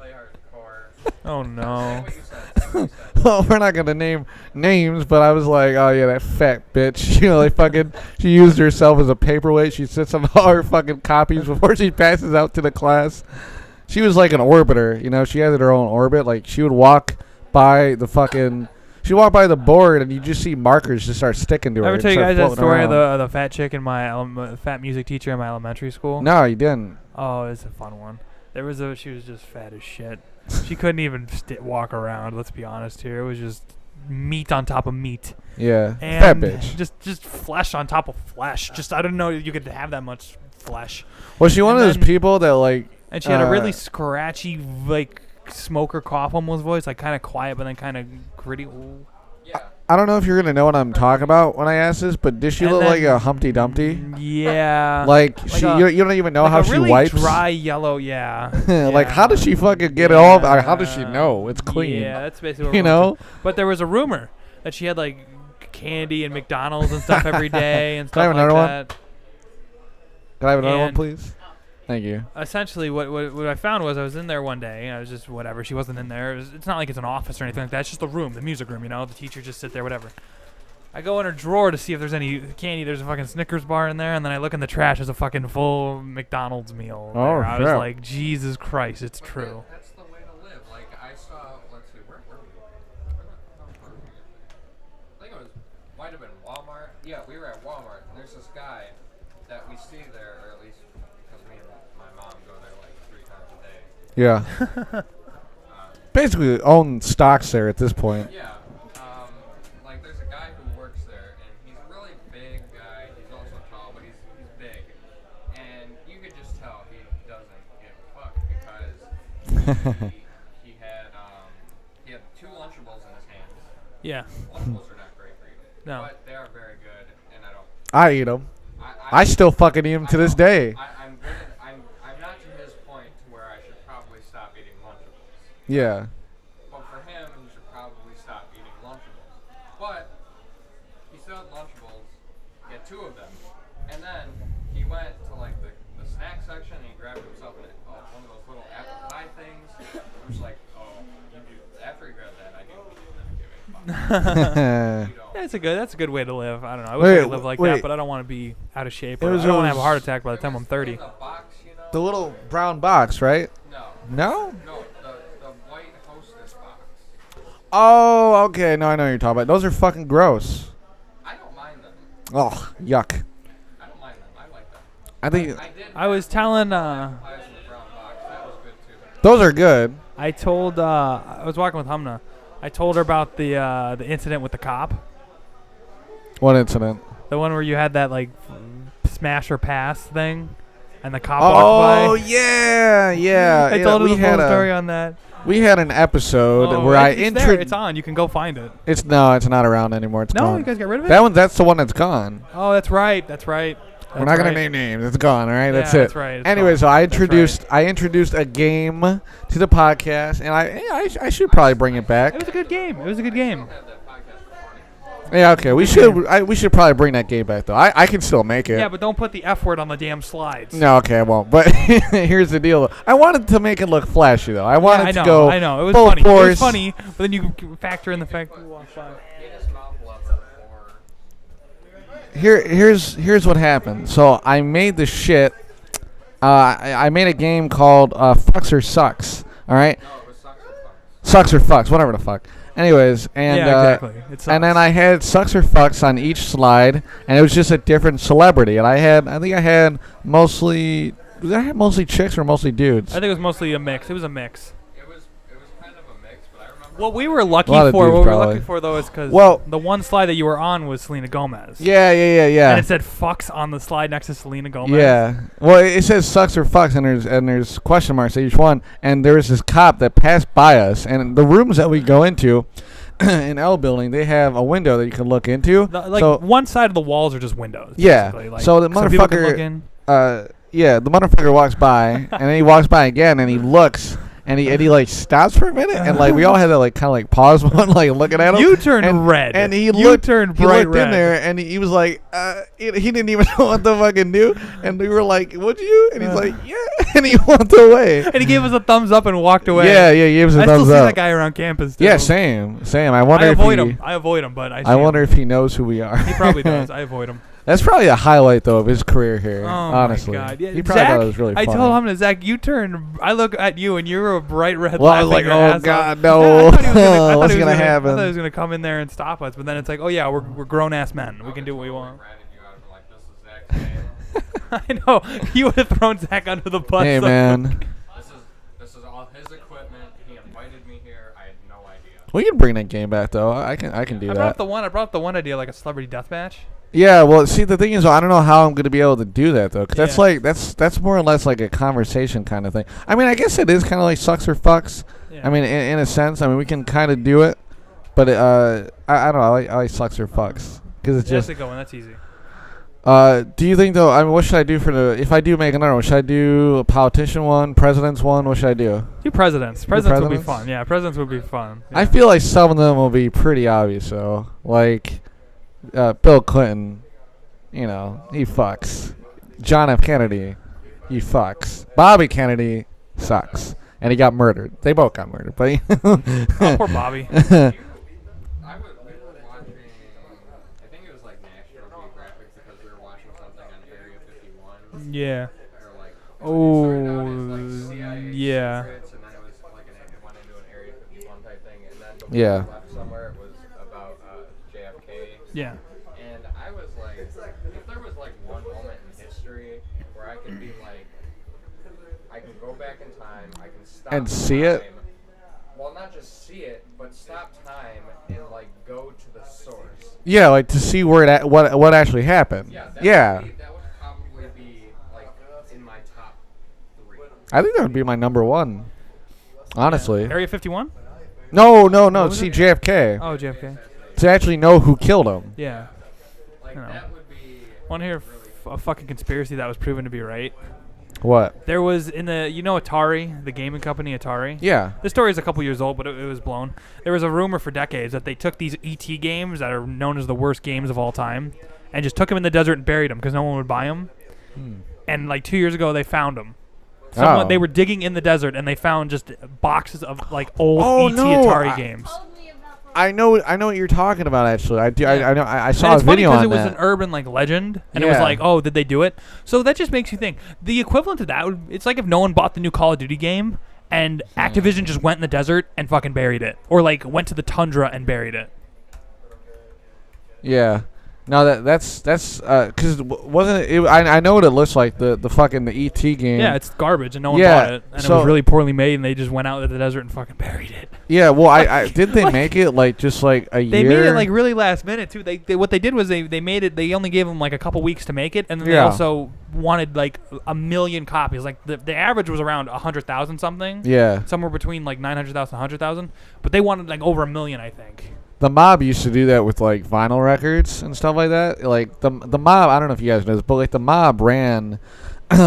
Really hardcore. Oh Say no. what you said. Say what you said. Well, we're not gonna name names, but I was like, oh yeah, that fat bitch. You know, like fucking, she used herself as a paperweight. She sits on all her fucking copies before she passes out to the class. She was like an orbiter, you know. She had her own orbit. Like she would walk by the fucking, she'd walk by the board, and you just see markers just start sticking to her. I ever and tell you start guys that floating story of around. the fat chick in my fat music teacher in my elementary school? No, you didn't. Oh, it's a fun one. She was just fat as shit. She couldn't even walk around. Let's be honest here. It was just meat on top of meat. Yeah, And fat bitch. Just flesh on top of flesh. Just I didn't know you could have that much flesh. Was she one of and those then- people that like? And she had a really scratchy, like smoker cough almost voice, like kind of quiet but then kind of gritty. Ooh. Yeah. I don't know if you're gonna know what I'm talking about when I ask this, but does she And look then- like a Humpty Dumpty? Yeah. Like Like she, a- you don't even know like how a she really wipes. dry yellow, yeah. Like Yeah. how does she fucking get it all? How does she know it's clean? Yeah, that's basically what You we're going know? to. But there was a rumor that she had like candy and McDonald's and stuff every day and Can I stuff have like another one? that. Can I have another one, And- please? Thank you. Essentially, what I found was I was in there one day and I was just whatever. She wasn't in there. It's not like it's an office or anything like that. It's just a room, the music room. You know, the teacher just sit there, whatever. I go in her drawer to see if there's any candy. There's a fucking Snickers bar in there, and then I look in the trash. There's a fucking full McDonald's meal. Oh, there. I was crap. like, Jesus Christ, it's true. That's the way to live. Like I saw. Let's see. Where were we? I think it was. Might have been Walmart. Yeah, we were at Walmart, and there's this guy that we see there, or at least because me and my mom go there like 3 times a day. Yeah. Basically own stocks there at this point. Yeah. Like there's a guy who works there, and he's a really big guy. He's also tall, but he's big, and you could just tell he doesn't give a fuck because he had 2 Lunchables in his hands. Yeah. Lunchables are not great for you, No. but they are very good, and I don't. I eat them. I still fucking eat them to this day. I'm good. I'm not to his point to where I should probably stop eating Lunchables. Yeah. But for him, he should probably stop eating Lunchables. But he still had Lunchables. He had 2 of them, and then he went to like the snack section and he grabbed himself one of those little apple pie things. I was like, oh, you do. After he grabbed that, I knew he didn't give a fuck. You don't. That's a good way to live. I don't know. I wish I Wait, could live like wait. that, but I don't want to be out of shape. It Or was I don't want to have a those- heart attack by the time I'm 30. In the box, you know? The little brown box, right? No. No? No, the white Hostess box. Oh, okay. No, I know what you're talking about. Those are fucking gross. I don't mind them. Oh, yuck. I don't mind them. I like them. I think I did. I was telling, pies in the brown box. That was good too. those are good. I told, I was walking with Humna. I told her about the incident with the cop. What incident? The one where you had that, like, smash or pass thing, and the cop walked Oh by. yeah, yeah. I yeah, told her we the had full story a on that. we had an episode Oh, where I it's there. introduced. It's on. You can go find it. It's not around anymore. It's No, gone. you guys got rid of it? That's the one that's gone. Oh, that's right. That's right. We're not gonna name names. It's gone. All right, that's it. That's right. It's Anyway, gone. so I That's right. introduced a game to the podcast, and I should probably bring it back. It was a good game. It was a good game. Have that podcast recording. Yeah, okay. We should probably bring that game back though. I can still make it. Yeah, but don't put the F word on the damn slides. No, okay, I won't. But here's the deal. I wanted to make it look flashy though. I wanted I to know. go. I know. It was full funny. It force. was funny, but then you factor in the fact that we walked by. Get his mouth level or Here's what happened. So I made the shit. I made a game called Fucks or Sucks. All right, no, it was sucks or fucks. Sucks or Fucks, whatever the fuck. Anyways, and Yeah, exactly. It and then sucks. I had Sucks or Fucks on each slide, and it was just a different celebrity. And I think I had mostly. Did I have mostly chicks or mostly dudes? I think it was mostly a mix. It was a mix. It was kind of a mix, but I remember. What we were lucky A lot of for, dudes, what we were probably. lucky for though, is because Well- the one slide that you were on was Selena Gomez. Yeah. And it said "fucks" on the slide next to Selena Gomez. Yeah. Well, it says sucks or fucks, and there's question marks at each one. And there was this cop that passed by us, and the rooms that we go into in L building, they have a window that you can look into. So one side of the walls are just windows. yeah. basically, like, So the people can look motherfucker, in. yeah, the motherfucker walks by, and then he walks by again, and he looks. And he like stops for a minute, and like we all had to like kind of like pause one, like looking at him. You turned and, red. and he You looked. turned he bright looked in red. there, and he was like, he didn't even know what to fucking do. And we were like, "What'd you?" And he's like, "Yeah," and he walked away. And he gave us a thumbs up and walked away. Yeah, he gave us a I still thumbs see up. that guy around campus. Too. Yeah, same. I I wonder avoid if he. him. I avoid him, but I. I see wonder him. if he knows who we are. He probably does. I avoid him. That's probably a highlight though of his career here. Oh honestly, my God! Yeah, he probably Zach, thought it was really I funny. told him to Zach, you turn. I look at you and you're a bright red. Well, I was like, laughing your oh ass God, off. no! Yeah, I thought he was gonna- I thought What's he was gonna I thought happen? he was gonna come in there and stop us, but then it's like, oh yeah, we're grown ass men. We can do what we want. Ratted you out and like, this is Zach's name. I know. You would have thrown Zach under the bus. Hey so man, This is all his equipment. He We can bring that game back though. I can do I that. brought up the one idea, like a celebrity death match. Yeah, well, see, the thing is, I don't know how I'm going to be able to do that, though, because Yeah. that's more or less like a conversation kind of thing. I mean, I guess it is kind of like sucks or fucks. Yeah. I mean, in a sense, I mean, we can kind of do it, but I don't know, I like sucks or fucks, because it's That's just. a good one. That's easy. Do you think, though, I mean, what should I do if I do make another one, should I do a politician one, president's one, what should I do? Do presidents. Presidents would be presidents? fun. Yeah, presidents would be fun. I Yeah. feel like some of them will be pretty obvious, though, like Bill Clinton. You know, he fucks. John F. Kennedy, he fucks. Bobby Kennedy sucks. And he got murdered. They both got murdered. But Oh, poor Bobby. We were watching, I think it was like National Geographic because we were watching something on Area 51. Yeah. Or like, Oh, it started out as like CIA yeah. secrets, and then it was like it went into an Area 51 type thing, and then before Yeah. we left somewhere, it was about JFK. Yeah. And I was like, if there was like one moment in history where I could be like, I can go back in time, I can stop And see it? time. Well, not just see it, but stop time and like go to the source. yeah, like to see where what actually happened. Yeah. Yeah. That would probably be like in my top 3. I think that would be my number one. Honestly. Area 51? No. was See it? JFK. Oh, JFK. To actually know who killed him. Yeah. Like You know. that would be. Want to hear a fucking conspiracy that was proven to be right? What? There was in the, Atari, the gaming company Atari. Yeah. This story is a couple years old, but it was blown. There was a rumor for decades that they took these ET games that are known as the worst games of all time and just took them in the desert and buried them because no one would buy them. And like 2 years ago, they found them. Oh. They were digging in the desert and they found just boxes of like old Oh, ET no, Atari games. Told me about the I know what you're talking about. Actually, I do. Yeah. I know. I And saw a it's funny video because on it was that. an urban like legend, and it was Yeah. like, oh, did they do it? So that just makes you think. The equivalent to that, it's like if no one bought the new Call of Duty game, and Activision just went in the desert and fucking buried it, or like went to the tundra and buried it. Yeah. No, that's because wasn't it? I know what it looks like, the fucking the ET game. Yeah, it's garbage, and no one Yeah, bought it, and it so- was really poorly made, and they just went out to the desert and fucking buried it. Yeah. Well, I did they make it like just like a They year? made it like really last minute too. They what they did was they made it. They only gave them like a couple weeks to make it, and then they Yeah. also wanted like 1 million copies. Like the average was around 100,000 something. Yeah. Somewhere between like 900,000 and 100,000, but they wanted like over 1 million, I think. The Mob used to do that with like vinyl records and stuff like that. Like the Mob, I don't know if you guys know this, but like the Mob ran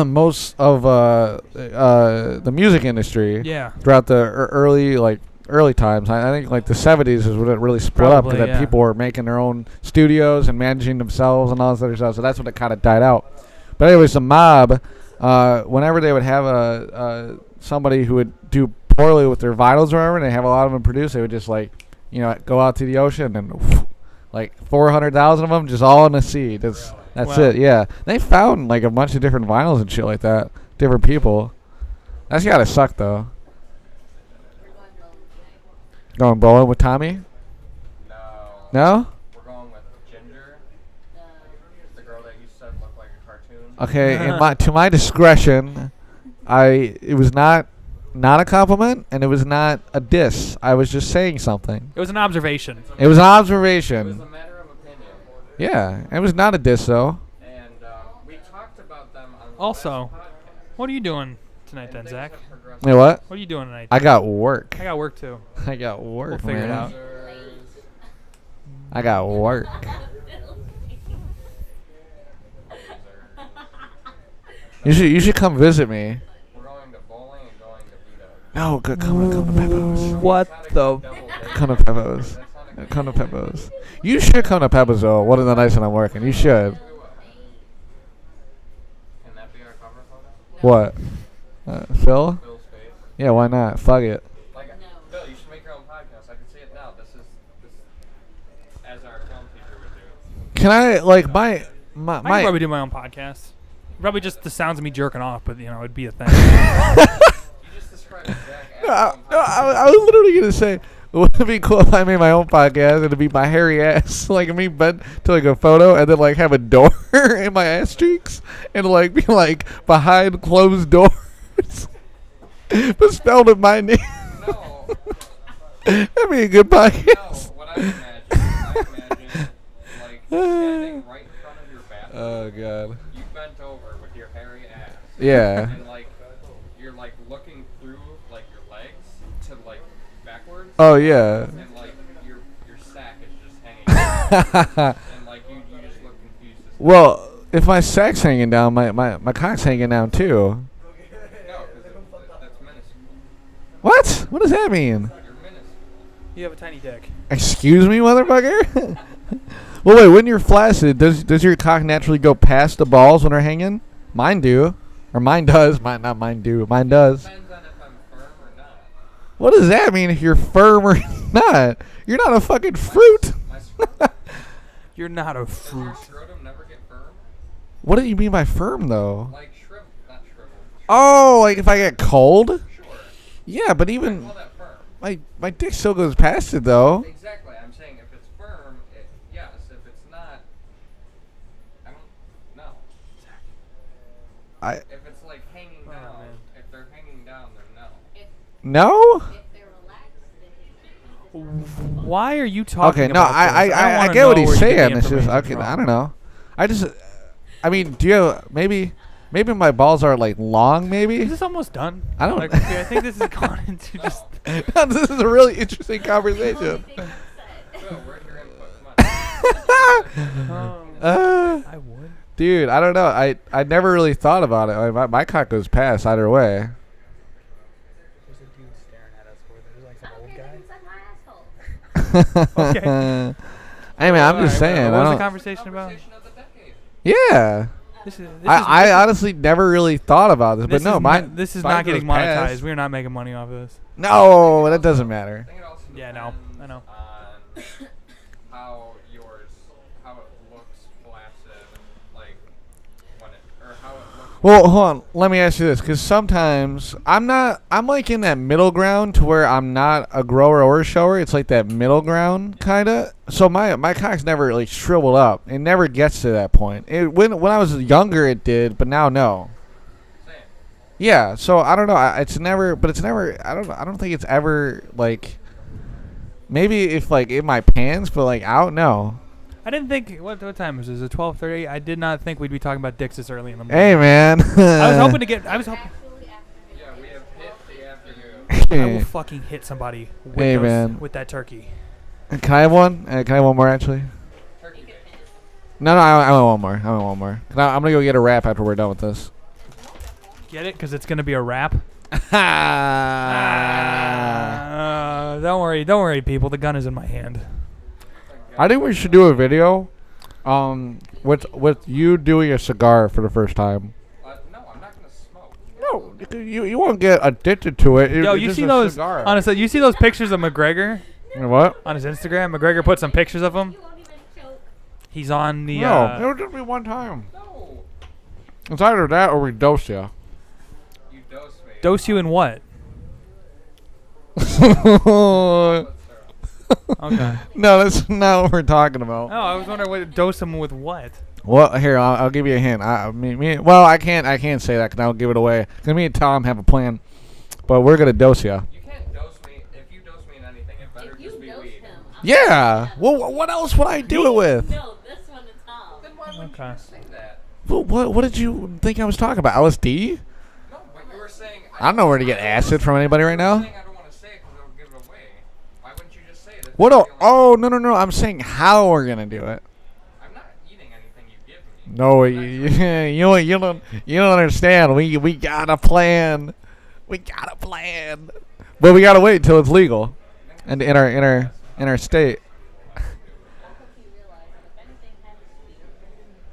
most of the music industry Yeah. throughout the early times. I think like the 70s is when it really split up, Probably, because yeah. people were making their own studios and managing themselves and all this other stuff. So that's when it kind of died out. But anyways, the Mob, whenever they would have somebody who would do poorly with their vinyls or whatever, and they have a lot of them produced, they would just like, go out to the ocean and like 400,000 of them just all in the sea. That's Wow. it. Yeah, they found like a bunch of different vinyls and shit like that. Different people. That's gotta suck though. Going bowling with Tommy? No. No? We're going with Ginger, the girl that you said looked like a cartoon. Okay. To my discretion, it was not a compliment, and it was not a diss. I was just saying something. It was an observation. It was an It was a observation. matter of opinion. Yeah, it was not a diss though. And we talked about them on the Also, last podcast. What are you doing tonight And then, things Zach? have progressed. You know what? What are you doing tonight? I got work. I got work too. I got work, We'll figure it man. out. I got work. You should come visit me. We're going to bowling and going to Vito. No, come to Pebbles. What the? Come to Pebbles. Come to Pebbles. You should come to Pebbles though. One of the nights when I'm working. You should. Can that be our cover photo? What? Phil? Phil's face. Yeah, why not? Fuck it. Like, Phil, you should make your own podcast. I can see it now. This as our film teacher would do. Can I like my I could probably do my own podcast. Probably just the sounds of me jerking off, but it'd be a thing. You just described Zach as I was literally gonna say, wouldn't it be cool if I made my own podcast and it'd be my hairy ass, like me bent to like a photo, and then like have a door in my ass cheeks, and like be like behind closed doors, but spelled in my name. No. That'd be a good podcast. No, what I imagine, like standing right in front of your bathroom. Oh god. You bent over with your hairy ass. Yeah. And like you're like looking through like your legs to like backwards. Oh yeah. And like your sack is just hanging down. And like you just look confused as Well, if my sack's hanging down, my cock's hanging down too. no, because that's minuscule. What? What does that mean? You're minuscule. You have a tiny dick. Excuse me, motherfucker? Well, wait, when you're flaccid, does your cock naturally go past the balls when they're hanging? Mine do. Or mine does. Not mine do. Mine does. Depends on if I'm firm or not. What does that mean if you're firm or not? You're not a fucking fruit. My scrotum, You're not a does fruit. your scrotum never get firm? What do you mean by firm, though? Like not shriveled. Oh, like if I get cold? Sure. Yeah, but I even call that firm. my dick still goes past it, though. Exactly. I'm saying if it's firm, yes. If it's not, I don't know. I If it's like hanging Oh, down, man. if they're hanging down, then no. If no. if they're relaxed, then you keep these Why are you talking Okay, no, about this? I wanna get what know he's where you get saying. the It's just information okay. from. I don't know. I mean, do you maybe my balls are like long? Maybe Is this almost done? I don't- Like, okay, I think this has gone into just. this is a really interesting conversation. things said. Phil, where's your input? Come on. I would. Dude, I don't know. I never really thought about it. Like, my cock goes past either way. There's a dude staring at us. There's like some old Okay, guy. then suck my asshole. Okay. Hey man, I'm just Alright, saying. What I was the don't, conversation about? Conversation of the decade. yeah. This is I honestly never really thought about this, but no, this is mine not getting goes past. monetized. We're not making money off of this. No, that doesn't matter. I think it also Yeah, no, depends I know. on how it looks flaccid, like when it, or how it looks. Well, hold on. Let me ask you this, because sometimes I'm like in that middle ground to where I'm not a grower or a shower. It's like that middle ground, kind of. So my cock's never like shriveled up. It never gets to that point. When I was younger, it did, but now no. Same. Yeah. So I don't know. It's never. But it's never. I don't think it's ever like. Maybe if like in my pants, but like out, no. I didn't think. What time is this? Is it 12:30? I did not think we'd be talking about dicks this early in the morning. Hey man. I was hoping to get. I was hoping. Actually, after Yeah, we have hit the afternoon. I will fucking hit somebody with, Hey, man. with that turkey. Can I have one? Can I have one more actually? Turkey bacon. No, I want one more. I want one more. I'm gonna go get a wrap after we're done with this. Get it? Because it's gonna be a wrap. Ah. Don't worry, people. The gun is in my hand. I think we should do a video, with you doing a cigar for the first time. No, I'm not gonna smoke. No, you won't get addicted to it. Yo, It's you just see a those? cigar. Honestly, you see those pictures of McGregor You know what? on his Instagram? McGregor put some pictures of him. you won't even choke. He's on the. No, it'll just be one time. No, It's either that or we dose you. you dose me. Dose you in what? No, Okay. that's not what we're talking about. Oh, I was wondering what dose him with what. Well, here I'll give you a hint. Well, I can't say that because I'll give it away. Cause me and Tom have a plan, but we're gonna dose you. You can't dose me. If you dose me in anything, it better If you just be dose weed. him, I'm Yeah. Well, what else would I do it with? No, this one is Tom. Then why would Okay. you just say that? Well, what did you think I was talking about? LSD? No, but you were saying. I don't know where to get acid from anybody right now. I don't want to say it because it'll give it away. Why wouldn't you just say it? If What? you Oh, feel like- no. I'm saying how we're gonna do it. I'm not eating anything you give me. No, you don't understand. We got a plan. We got a plan. But we gotta wait until it's legal, and in our state. I hope you realize that if anything happens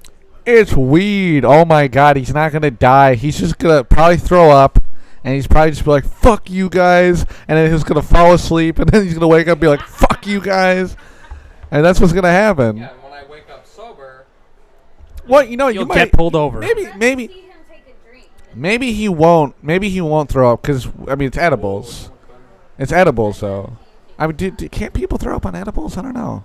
to you, It's weed. Oh my god, he's not gonna die. He's just gonna probably throw up, and he's probably just be like, "Fuck you guys," and then he's gonna fall asleep, and then he's gonna wake up and be like, "Fuck you guys," and that's what's gonna happen. Yeah, and when I wake up sober, What you know? You'll You might get pulled over. Maybe see him take a drink. Maybe he won't. Maybe he won't throw up because I mean it's edibles. It's edibles though. I mean, can't people throw up on edibles? I don't know.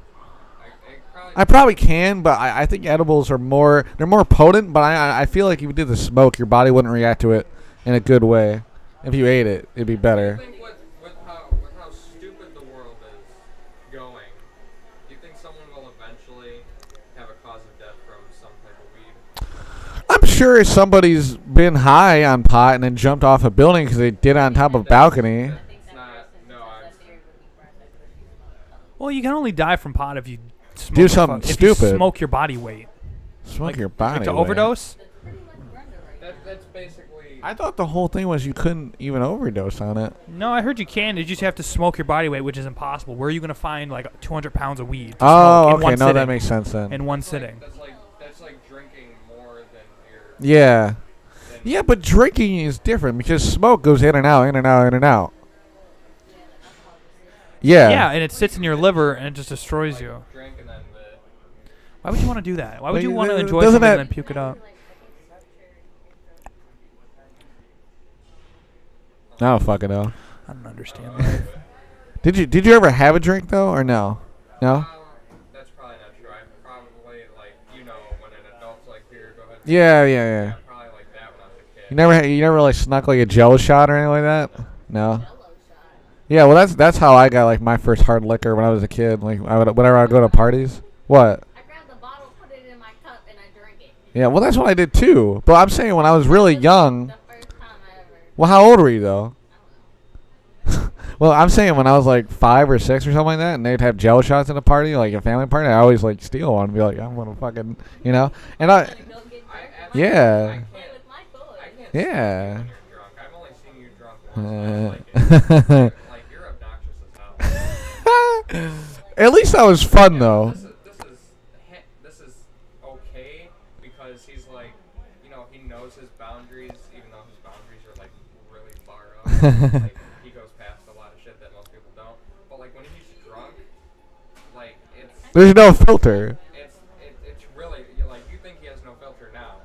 it probably. I probably can, but I think edibles are more. They're more potent. But I feel like if you did the smoke, your body wouldn't react to it in a good way. If you ate it, it'd be I better. think with how stupid the world have a cause of death from some type of weed. I'm sure somebody's been high on pot and then jumped off a building because they did it on top of a balcony. It's not. No, Well, you can only die from pot if you smoke Do something if stupid. you smoke your body weight. Smoke Like- your body. Like to weight. overdose? that's basically. I thought the whole thing was you couldn't even overdose on it. No, I heard you can. You just have to smoke your body weight, which is impossible. Where are you going to find like 200 pounds of weed? To Oh, smoke in okay. one No, sitting? that makes sense then. In one sitting. That's like drinking more than beer. Yeah. Yeah, but drinking is different because smoke goes in and out, in and out, in and out. Yeah. Yeah, and it sits in your liver and it just destroys you. Drink and then Why would you want to do that? Why would Like, you want to enjoy doesn't something that- and then puke it up? I don't fucking know. I don't understand life. Did you ever have a drink though, or no? No. that's probably not true. I probably when an adult's like here, go ahead. Yeah. Probably like that when I was a kid. You never really snuck like a Jello shot or anything like that. No. Yeah, well that's how I got like my first hard liquor when I was a kid. Like whenever I go to parties. What? I grabbed the bottle, put it in my cup, and I drank it. Yeah, well that's what I did too. But I'm saying when I was really young. The first time I ever. Well, how old were you though? Well, I'm saying when I was like 5 or 6 or something like that, and they'd have Jello shots in a party, like a family party, I always like steal one and be like, I'm gonna fucking, and I, Go get drunk. yeah, Play with my toys. yeah. Drunk. I've only seen you drunk once. Like you're obnoxious as hell. At least that was fun though. This is okay because he's like, he knows his boundaries, even though his boundaries are like really far up. Like he goes past a lot of shit that most people don't. But like when he's drunk, like it's There's no filter. it's really like you think he has no filter now.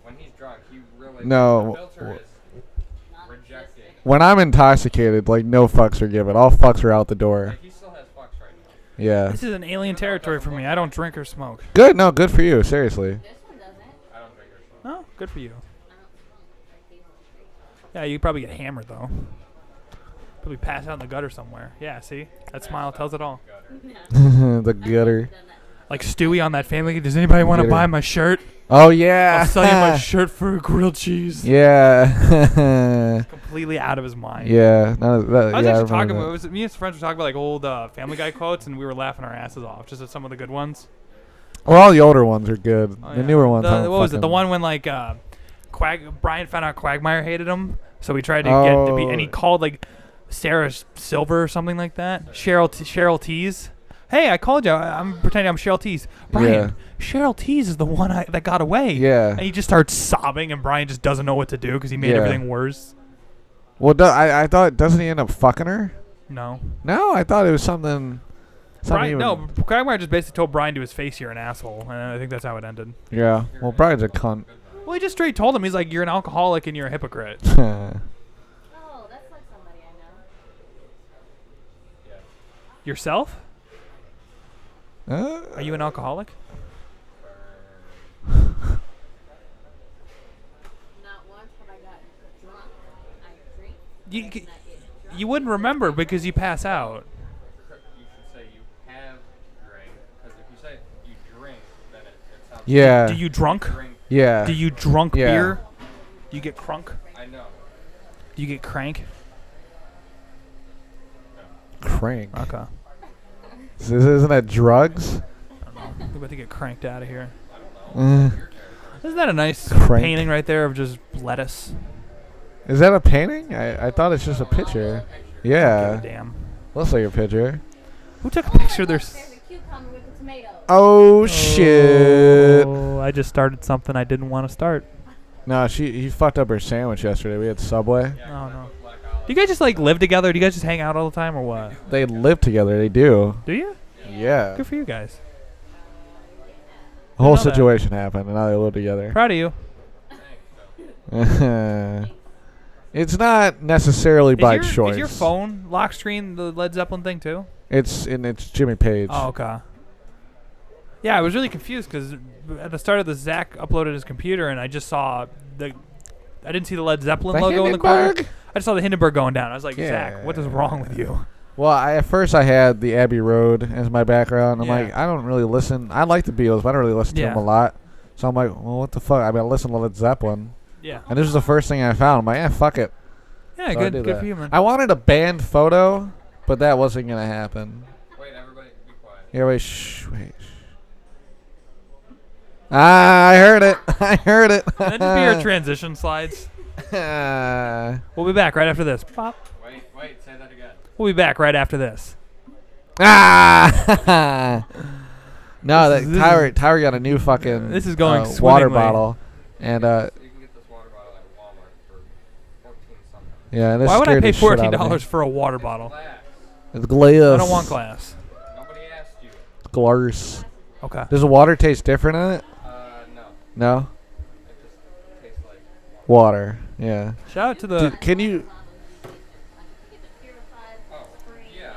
When he's drunk, he really No. The filter is rejected. When I'm intoxicated, like no fucks are given. All fucks are out the door. Like he still has fucks right now. Yeah. This is an alien territory for me. I don't drink or smoke. Good. No, good for you. Seriously. This one doesn't. I don't drink or smoke. No, good for you. I don't drink. Yeah, you probably get hammered though. Probably pass out in the gutter somewhere. Yeah, see? That smile tells it all. The gutter. Like Stewie on that Family Guy. Does anybody want to Gutter. buy my shirt? Oh yeah. I'll sell you my shirt for grilled cheese. Yeah. Completely out of his mind. Yeah. No, that, I was yeah, actually remember talking that. about, me and some friends were talking about like old Family Guy quotes, and we were laughing our asses off just at some of the good ones. Well, all the older ones are good. Oh, The yeah. newer ones. What was it? The one when like Brian found out Quagmire hated him, so he tried to get to be, and he called like Sarah Silver or something like that. Cheryl Tease. Hey, I called you. I'm pretending I'm Cheryl Tease. Brian, Yeah. Cheryl Tease is the one that got away. Yeah. And he just starts sobbing, and Brian just doesn't know what to do because he made Yeah. everything worse. Well, I thought, doesn't he end up fucking her? No. No, I thought it was something. Brian, even- no, Quagmire just basically told Brian to his face, "You're an asshole," and I think that's how it ended. Yeah. Well, Brian's a cunt. Well, he just straight told him, he's like, "You're an alcoholic and you're a hypocrite." Oh, that's like somebody I know. Yourself? Uh, Are you an alcoholic? Not once have I gotten drunk. I drink. You, Not get you wouldn't remember because you pass out. You should say you have drank, because if you say you drink, then it sounds. yeah. Do you drunk? Drink. Yeah. Do you drunk Yeah. beer? Do you get crunk? I know. Do you get crank? Crank. Okay. Isn't that drugs? I don't know. We're about to get cranked out of here. Uh, Isn't that a nice Crank. painting right there of just lettuce? is that a painting? I thought it's just a picture. Yeah. Damn. Looks like a picture. Who took a picture? There's. There's a cucumber with a tomato. Oh shit. Oh, I just started something I didn't want to start. No, he fucked up her sandwich yesterday. We had Subway. Oh no. Do you guys just like live together? Do you guys just hang out all the time or what? They live together. They do. Do you? Yeah. Good for you guys. The whole know that. situation happened, and now they live together. Proud of you. It's not necessarily by choice. Is your phone lock screen the Led Zeppelin thing too? It's Jimmy Page. Oh, okay. Yeah, I was really confused because at the start of this, Zach uploaded his computer, and I just saw I didn't see the Led Zeppelin The logo in the corner. Hindenburg? I just saw the Hindenburg going down. I was like, Yeah. Zach, what is wrong with you? Well, at first I had the Abbey Road as my background. I'm Yeah. like, I don't really listen. I like the Beatles, but I don't really listen to Yeah. them a lot. So I'm like, well, what the fuck? I mean, I listen to Led Zeppelin. Yeah. And this was the first thing I found. I'm like, fuck it. Yeah, So I did good that. for you, man. I wanted a band photo, but that wasn't going to happen. Wait, everybody, be quiet. Yeah, wait, shh, wait. Ah, I heard it. I heard it. Can that just be your transition slides? We'll be back right after this. Pop. Wait, say that again. We'll be back right after this. Ah! No, This is- Tyler got a new fucking This is going water swimmingly. bottle, and You can get this water bottle at Walmart for 14 something. yeah. This Why would I scared pay the shit out of me. $14 for a water bottle? Glass. It's glass. I don't want glass. Nobody asked you. Glass. Okay. Does the water taste different in it? No. No. It just tastes like Water. Yeah. Shout out to the. Can you yeah.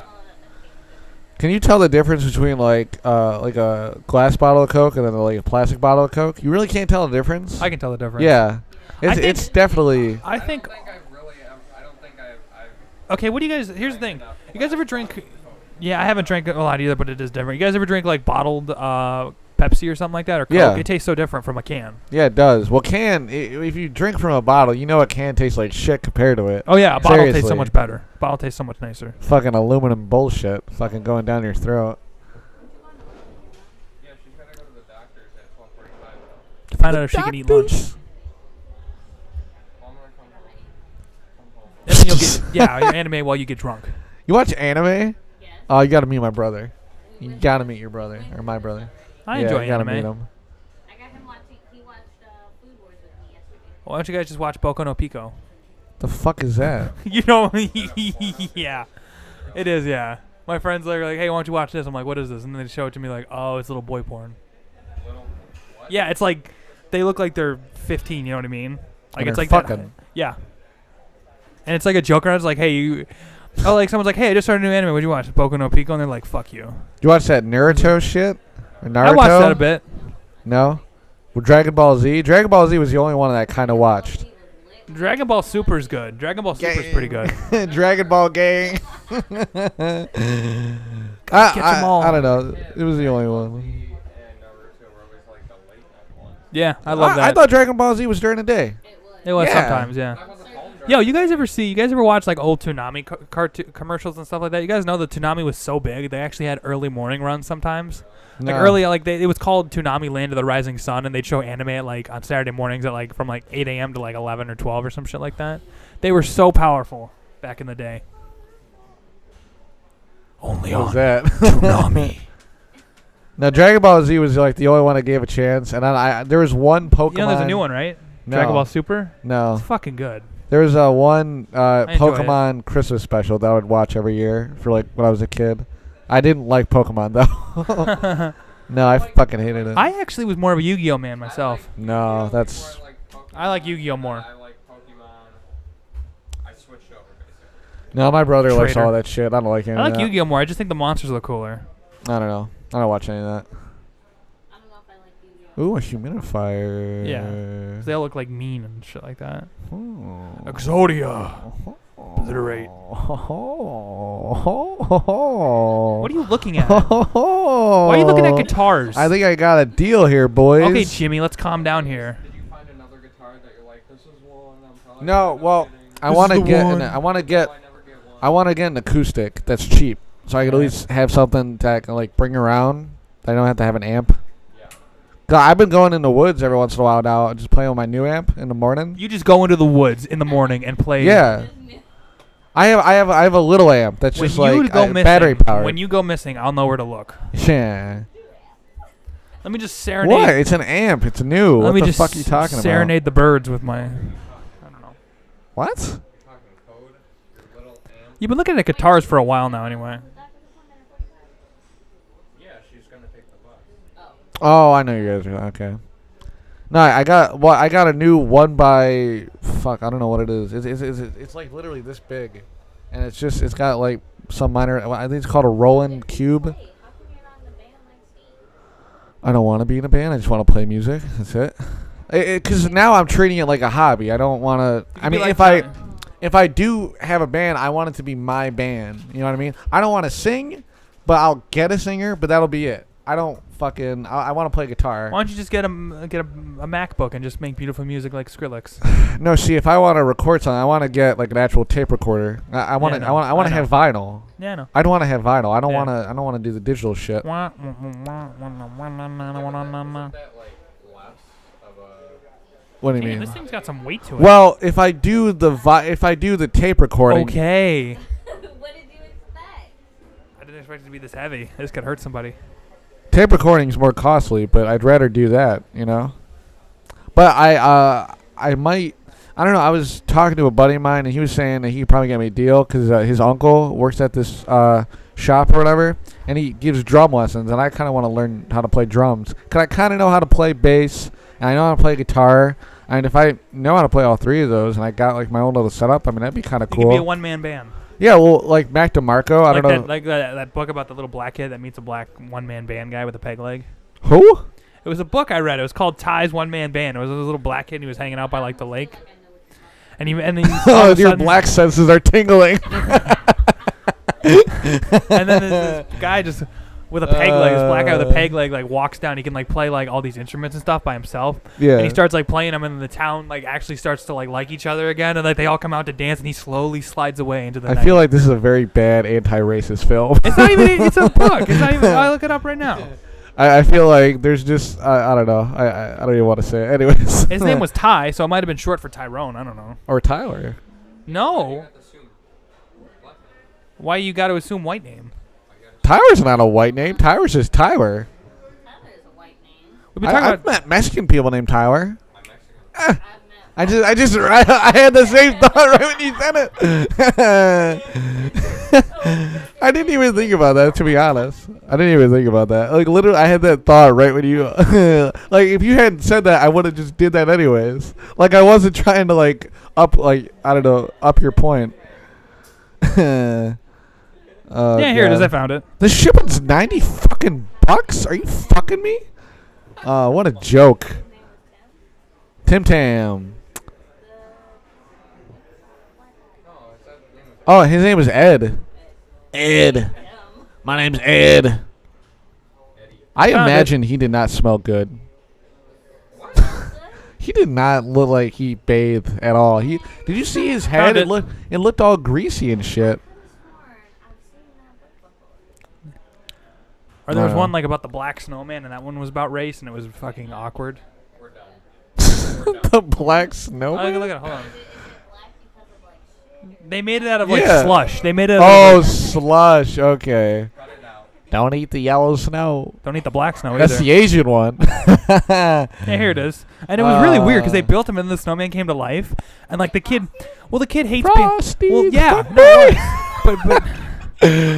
can you tell the difference between like a glass bottle of Coke and then like a plastic bottle of Coke? You really can't tell the difference. I can tell the difference. Yeah. I think- It's definitely. I think. I don't think I've Okay, what do you guys? Here's the thing. You guys ever drink? Yeah, I haven't drank a lot either, but it is different. You guys ever drink like bottled Pepsi or something like that, or Coke? Yeah. It tastes so different from a can. Yeah, it does. Well, if you drink from a bottle, you know it can taste like shit compared to it. Oh yeah, a bottle tastes so Seriously. much better. Bottle tastes so much nicer. Fucking aluminum bullshit. Fucking going down your throat. Yeah, she's gotta go to the doctor's at 12:45 though. To find out if she can eat lunch. Well, I'm gonna come home. And then you'll get your anime while you get drunk. You watch anime? Yes. Oh, you gotta meet my brother. You gotta meet your brother or my brother. I yeah, enjoy you gotta anime. meet him. I got him watching. He watched Food Wars with me yesterday. Why don't you guys just watch Boku no Pico? The fuck is that? You know, yeah, it is. Yeah, my friends are like, "Hey, why don't you watch this?" I'm like, "What is this?" And then they show it to me like, "Oh, it's little boy porn." Little what? Yeah, it's like they look like they're 15. You know what I mean? Like And it's they're like that- fucking. yeah. And it's like a joke around. It's like, "Hey, you." Oh, like someone's like, "Hey, I just started a new anime. What'd you watch?" Boku no Pico, and they're like, "Fuck you." You watch that Naruto shit? Or Naruto? I watched that a bit. No. Well, Dragon Ball Z. Dragon Ball Z was the only one that I kind of watched. Dragon Ball Super is good. Dragon Ball Super is pretty good. Dragon Ball gang. Catch 'em all. I don't know. It was the only one. And Naruto were always like the late night ones. Yeah, I love that. I thought Dragon Ball Z was during the day. it was Yeah. sometimes, yeah. I wasn't home Yo, you guys ever watch like old Toonami cartoon commercials and stuff like that? You guys know the Toonami was so big they actually had early morning runs sometimes. Like No. early, like it was called Toonami Land of the Rising Sun, and they'd show anime at like on Saturday mornings at like from like 8 a.m. to like 11 or 12 or some shit like that. They were so powerful back in the day. Only What was on that? Toonami. Now Dragon Ball Z was like the only one I gave a chance, and then there was one Pokemon. You know, there's a new one, right? No. Dragon Ball Super. No, It's fucking good. there was one enjoy Pokemon Christmas special that I would watch every year for like when I was a kid. I didn't like Pokemon though. No, I fucking hated it. I actually was more of a Yu-Gi-Oh man myself. No, that's I like Yu-Gi-Oh more. I like Pokemon. I switched over basically. no. My brother likes Traitor. all that shit. I don't like any I of like that. Yu-Gi-Oh more. I just think the monsters look cooler. I don't know. I don't watch any of that. I don't know if I like Yu-Gi-Oh. Ooh, a humidifier. Yeah. 'Cause they all look like mean and shit like that. Ooh. Exodia. Obliterate. What are you looking at? Why are you looking at guitars? I think I got a deal here, boys. Okay, Jimmy, let's calm down here. Did you find another guitar that you're like, this is one I'm probably No, not well, getting. I This want is to the get. one. I want to get. I never get one. I want to get an acoustic that's cheap, so I can at Yeah. least have something that I can like bring around. I don't have to have an amp. Yeah. 'Cause I've been going in the woods every once in a while now, and just playing with my new amp in the morning. You just go into the woods in the morning and play. Yeah, I have a little amp that's When just you like go missing, battery powered. When you go missing, I'll know where to look. Yeah. Let me just serenade. What? It's an amp. It's new. Let What me the just fuck are you talking about? serenade the birds with my. I don't know. What? Talking code, your little amp. You've been looking at guitars for a while now, anyway. Yeah, she's gonna take the bus. Oh, I know you guys are okay. No, I got a new 1 fuck. I don't know what it is. It's like literally this big, and it's got like some minor. I think it's called a Roland Cube. I don't want to be in a band. I just want to play music. That's it. Because now I'm treating it like a hobby. I don't want to. I be mean, like if I do have a band, I want it to be my band. You know what I mean? I don't want to sing, but I'll get a singer, but that'll be it. I don't fucking. I want to play guitar. Why don't you just get a MacBook and just make beautiful music like Skrillex? No, see, if I want to record something, I want to get like an actual tape recorder. I want to. Yeah, no, I want to I have vinyl. Yeah, no. I don't want to have vinyl. I don't Yeah. want to. I don't want to do the digital shit. That like less of a. What do you Damn, mean? this thing's got some weight to it. Well, if I do the tape recording, Okay. What did you expect? I didn't expect it to be this heavy. This could hurt somebody. tape recording is more costly, but I'd rather do that, you know. But I might. I don't know. I was talking to a buddy of mine, and he was saying that he could probably get me a deal because his uncle works at this shop or whatever, and he gives drum lessons, and I kind of want to learn how to play drums. Because I kind of know how to play bass, and I know how to play guitar. And if I know how to play all three of those, and I got like my own little setup, I mean, that'd be kind of You cool. could be a one-man band. Yeah, well, like Mac DeMarco, I Like don't know. that, that book about the little black kid that meets a black one-man band guy with a peg leg. Who? It was a book I read. It was called Ty's One-Man Band. It was a little black kid, and he was hanging out by like the lake. And he all of a Your sudden- black senses are tingling. And then this guy just with a peg leg, this black guy with a peg leg, like walks down. He can like play like all these instruments and stuff by himself. Yeah. And he starts like playing them, and the town like actually starts to like each other again, and like they all come out to dance, and he slowly slides away into the night. I feel like this is a very bad anti-racist film. It's not even. It's a book. It's not even. I look it up right now. I feel like there's just I don't know. I don't even want to say it. Anyways. His name was Ty, so it might have been short for Tyrone. I don't know. or Tyler. No. Why you got to assume white name? Tyler's not a white name. Tyler's just Tyler. Tyler is a white name. We've been talking I've about. met Mexican people named Tyler. I've met. I had the same thought right when you said it. I didn't even think about that, to be honest. I didn't even think about that. Like literally, I had that thought right when you like. If you hadn't said that, I would have just did that anyways. Like I wasn't trying to like up your point. Yeah, here it is. I found it. The shipping's $90 fucking bucks. Are you fucking me? What a joke. Tim Tam. Oh, his name is Ed. Ed. My name's Ed. I Found imagine he did not smell good. He did not look like he bathed at all. Did you see his head? Found It looked all greasy and shit. Or there was Wow. one like about the black snowman, and that one was about race, and it was fucking awkward. We're done. The black Oh, snowman. look at it. Hold on. They made it out of like Yeah. slush. They made it. Oh, Out of, slush. Okay. Cut it out. Don't eat the yellow snow. don't eat the black snow That's either. the Asian one. Yeah, here it is. And it was really weird because they built him and the snowman came to life. And like the kid hates Frosty being. Well, the yeah. Snowman.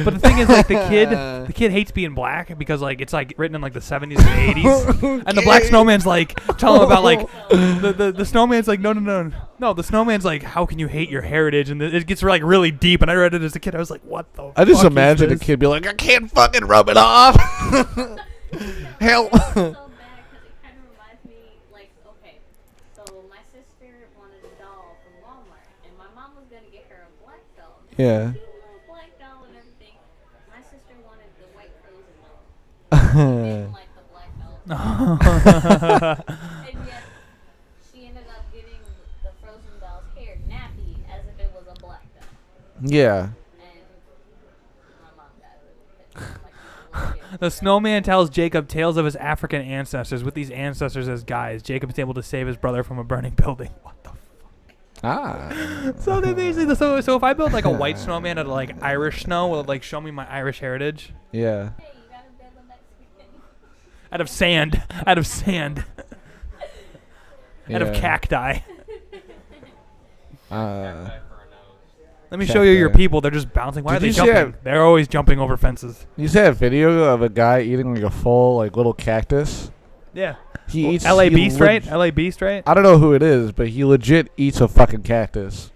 But the thing is, like the kid hates being black because like it's like written in like the 70s and 80s, and the black snowman's like telling him about like the snowman's like no, the snowman's like, how can you hate your heritage? And it gets like really deep. And I read it as a kid, I was like, what the? I just fuck imagine a is this? kid be like, I can't fucking rub it off. Help. So bad because it kind of reminds me, like, okay, so my sister wanted a doll from Walmart, and my mom was gonna get her a black doll. Yeah. Cute little black doll and everything. My sister wanted the white Frozen doll. Didn't like the black doll. And yet, she ended up getting the Frozen doll's hair nappy as if it was a black doll. Yeah. And my mom got it. Like, a little kid. The snowman tells Jacob tales of his African ancestors. With these ancestors as guys, Jacob is able to save his brother from a burning building. What the? Ah. So they basically so if I build like a white snowman out of like Irish snow, will it like show me my Irish heritage? Yeah. Hey, you gotta build a Mexican. Out of sand, out of Yeah. cacti. Let me show you your Cacti. people. They're just bouncing. Why Did are they you see jumping? that- They're always jumping over fences. You see that video of a guy eating like a full like little cactus? Yeah. He eats LA he Beast, leg- right? LA Beast, right? I don't know who it is, but he legit eats a fucking cactus.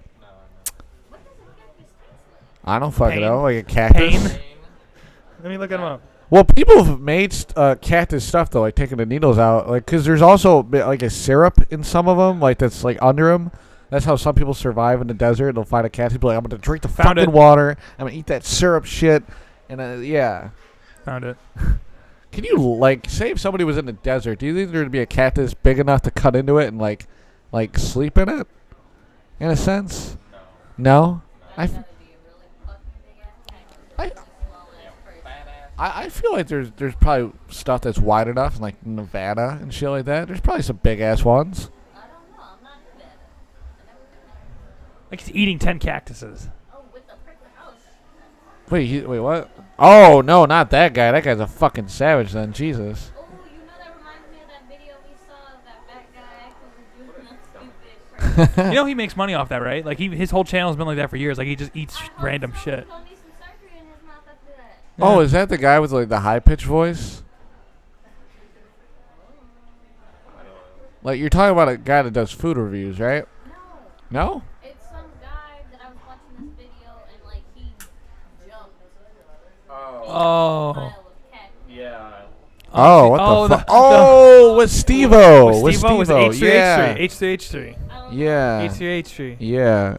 I don't fucking Pain? know, like a cactus. Pain? Let me look him up. Well, people have made cactus stuff though, like taking the needles out, like because there's also like a syrup in some of them, like that's like under them, That's how some people survive in the desert. They'll find a cactus, be like, I'm gonna drink the Found fucking it. water. I'm gonna eat that syrup shit, and yeah. Found it. Can you like say if somebody was in the desert? Do you think there'd be a cactus big enough to cut into it and like sleep in it? In a sense. No. I Gotta be a really fucking big ass cactus. I- Really small ass person. I feel like there's probably stuff that's wide enough in like Nevada and shit like that. There's probably some big ass ones. I don't know. I'm not in bed. I never been there. Like he's eating 10 cactuses. Oh, with the prick house. Wait, what? Oh no, not that guy. That guy's a fucking savage. Then Jesus. Oh, you know that reminds me of that video we saw of that fat guy actually doing that stupid prank. You know he makes money off that, right? Like his whole channel's been like that for years. Like he just eats random shit. He'll need some surgery in his mouth after that. Oh, is that the guy with like the high pitched voice? Like you're talking about a guy that does food reviews, right? No. No? It's some guy that I was watching this video and like he jumped Oh. a pile of cactus. Yeah. Oh, what oh, the the- fuck? Oh, with Steve-O. With Steve-O was H3H3. Yeah. H3H3. I don't know. Yeah. H3H3. Yeah.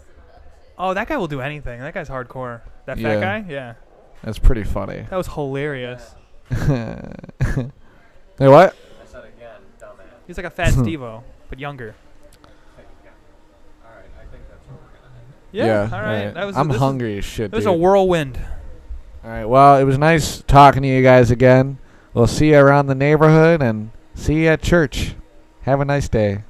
Oh, that guy will do anything. That guy's hardcore. That fat Yeah. guy? Yeah. That's pretty funny. That was hilarious. Hey, what? I said again, dumbass. He's like a fat Steve-O, but younger. All right, I think that's where we're gonna end. Yeah. Yeah, All right. alright. That was. I'm this hungry as shit, This dude. is a whirlwind. All right. Well, it was nice talking to you guys again. We'll see you around the neighborhood and see you at church. Have a nice day.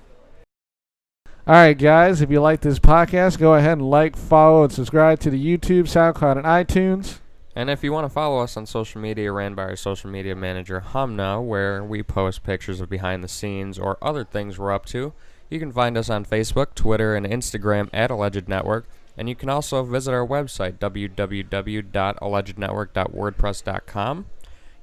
All right, guys. If you like this podcast, go ahead and like, follow, and subscribe to the YouTube, SoundCloud, and iTunes. And if you want to follow us on social media, ran by our social media manager, Humna, where we post pictures of behind the scenes or other things we're up to, you can find us on Facebook, Twitter, and Instagram at Alleged Network. And you can also visit our website, www.allegednetwork.wordpress.com.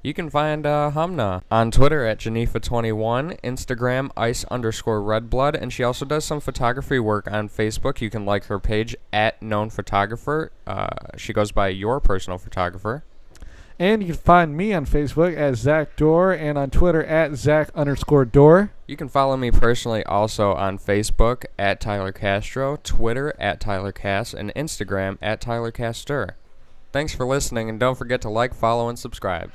You can find Humna on Twitter at Janifa21, Instagram ice_redblood, and she also does some photography work on Facebook. You can like her page at known photographer. She goes by your personal photographer. And you can find me on Facebook as Zach Dorr and on Twitter at Zach_Dorr. You can follow me personally also on Facebook at Tyler Castro, Twitter at Tyler Cass, and Instagram at Tyler Castor. Thanks for listening, and don't forget to like, follow, and subscribe.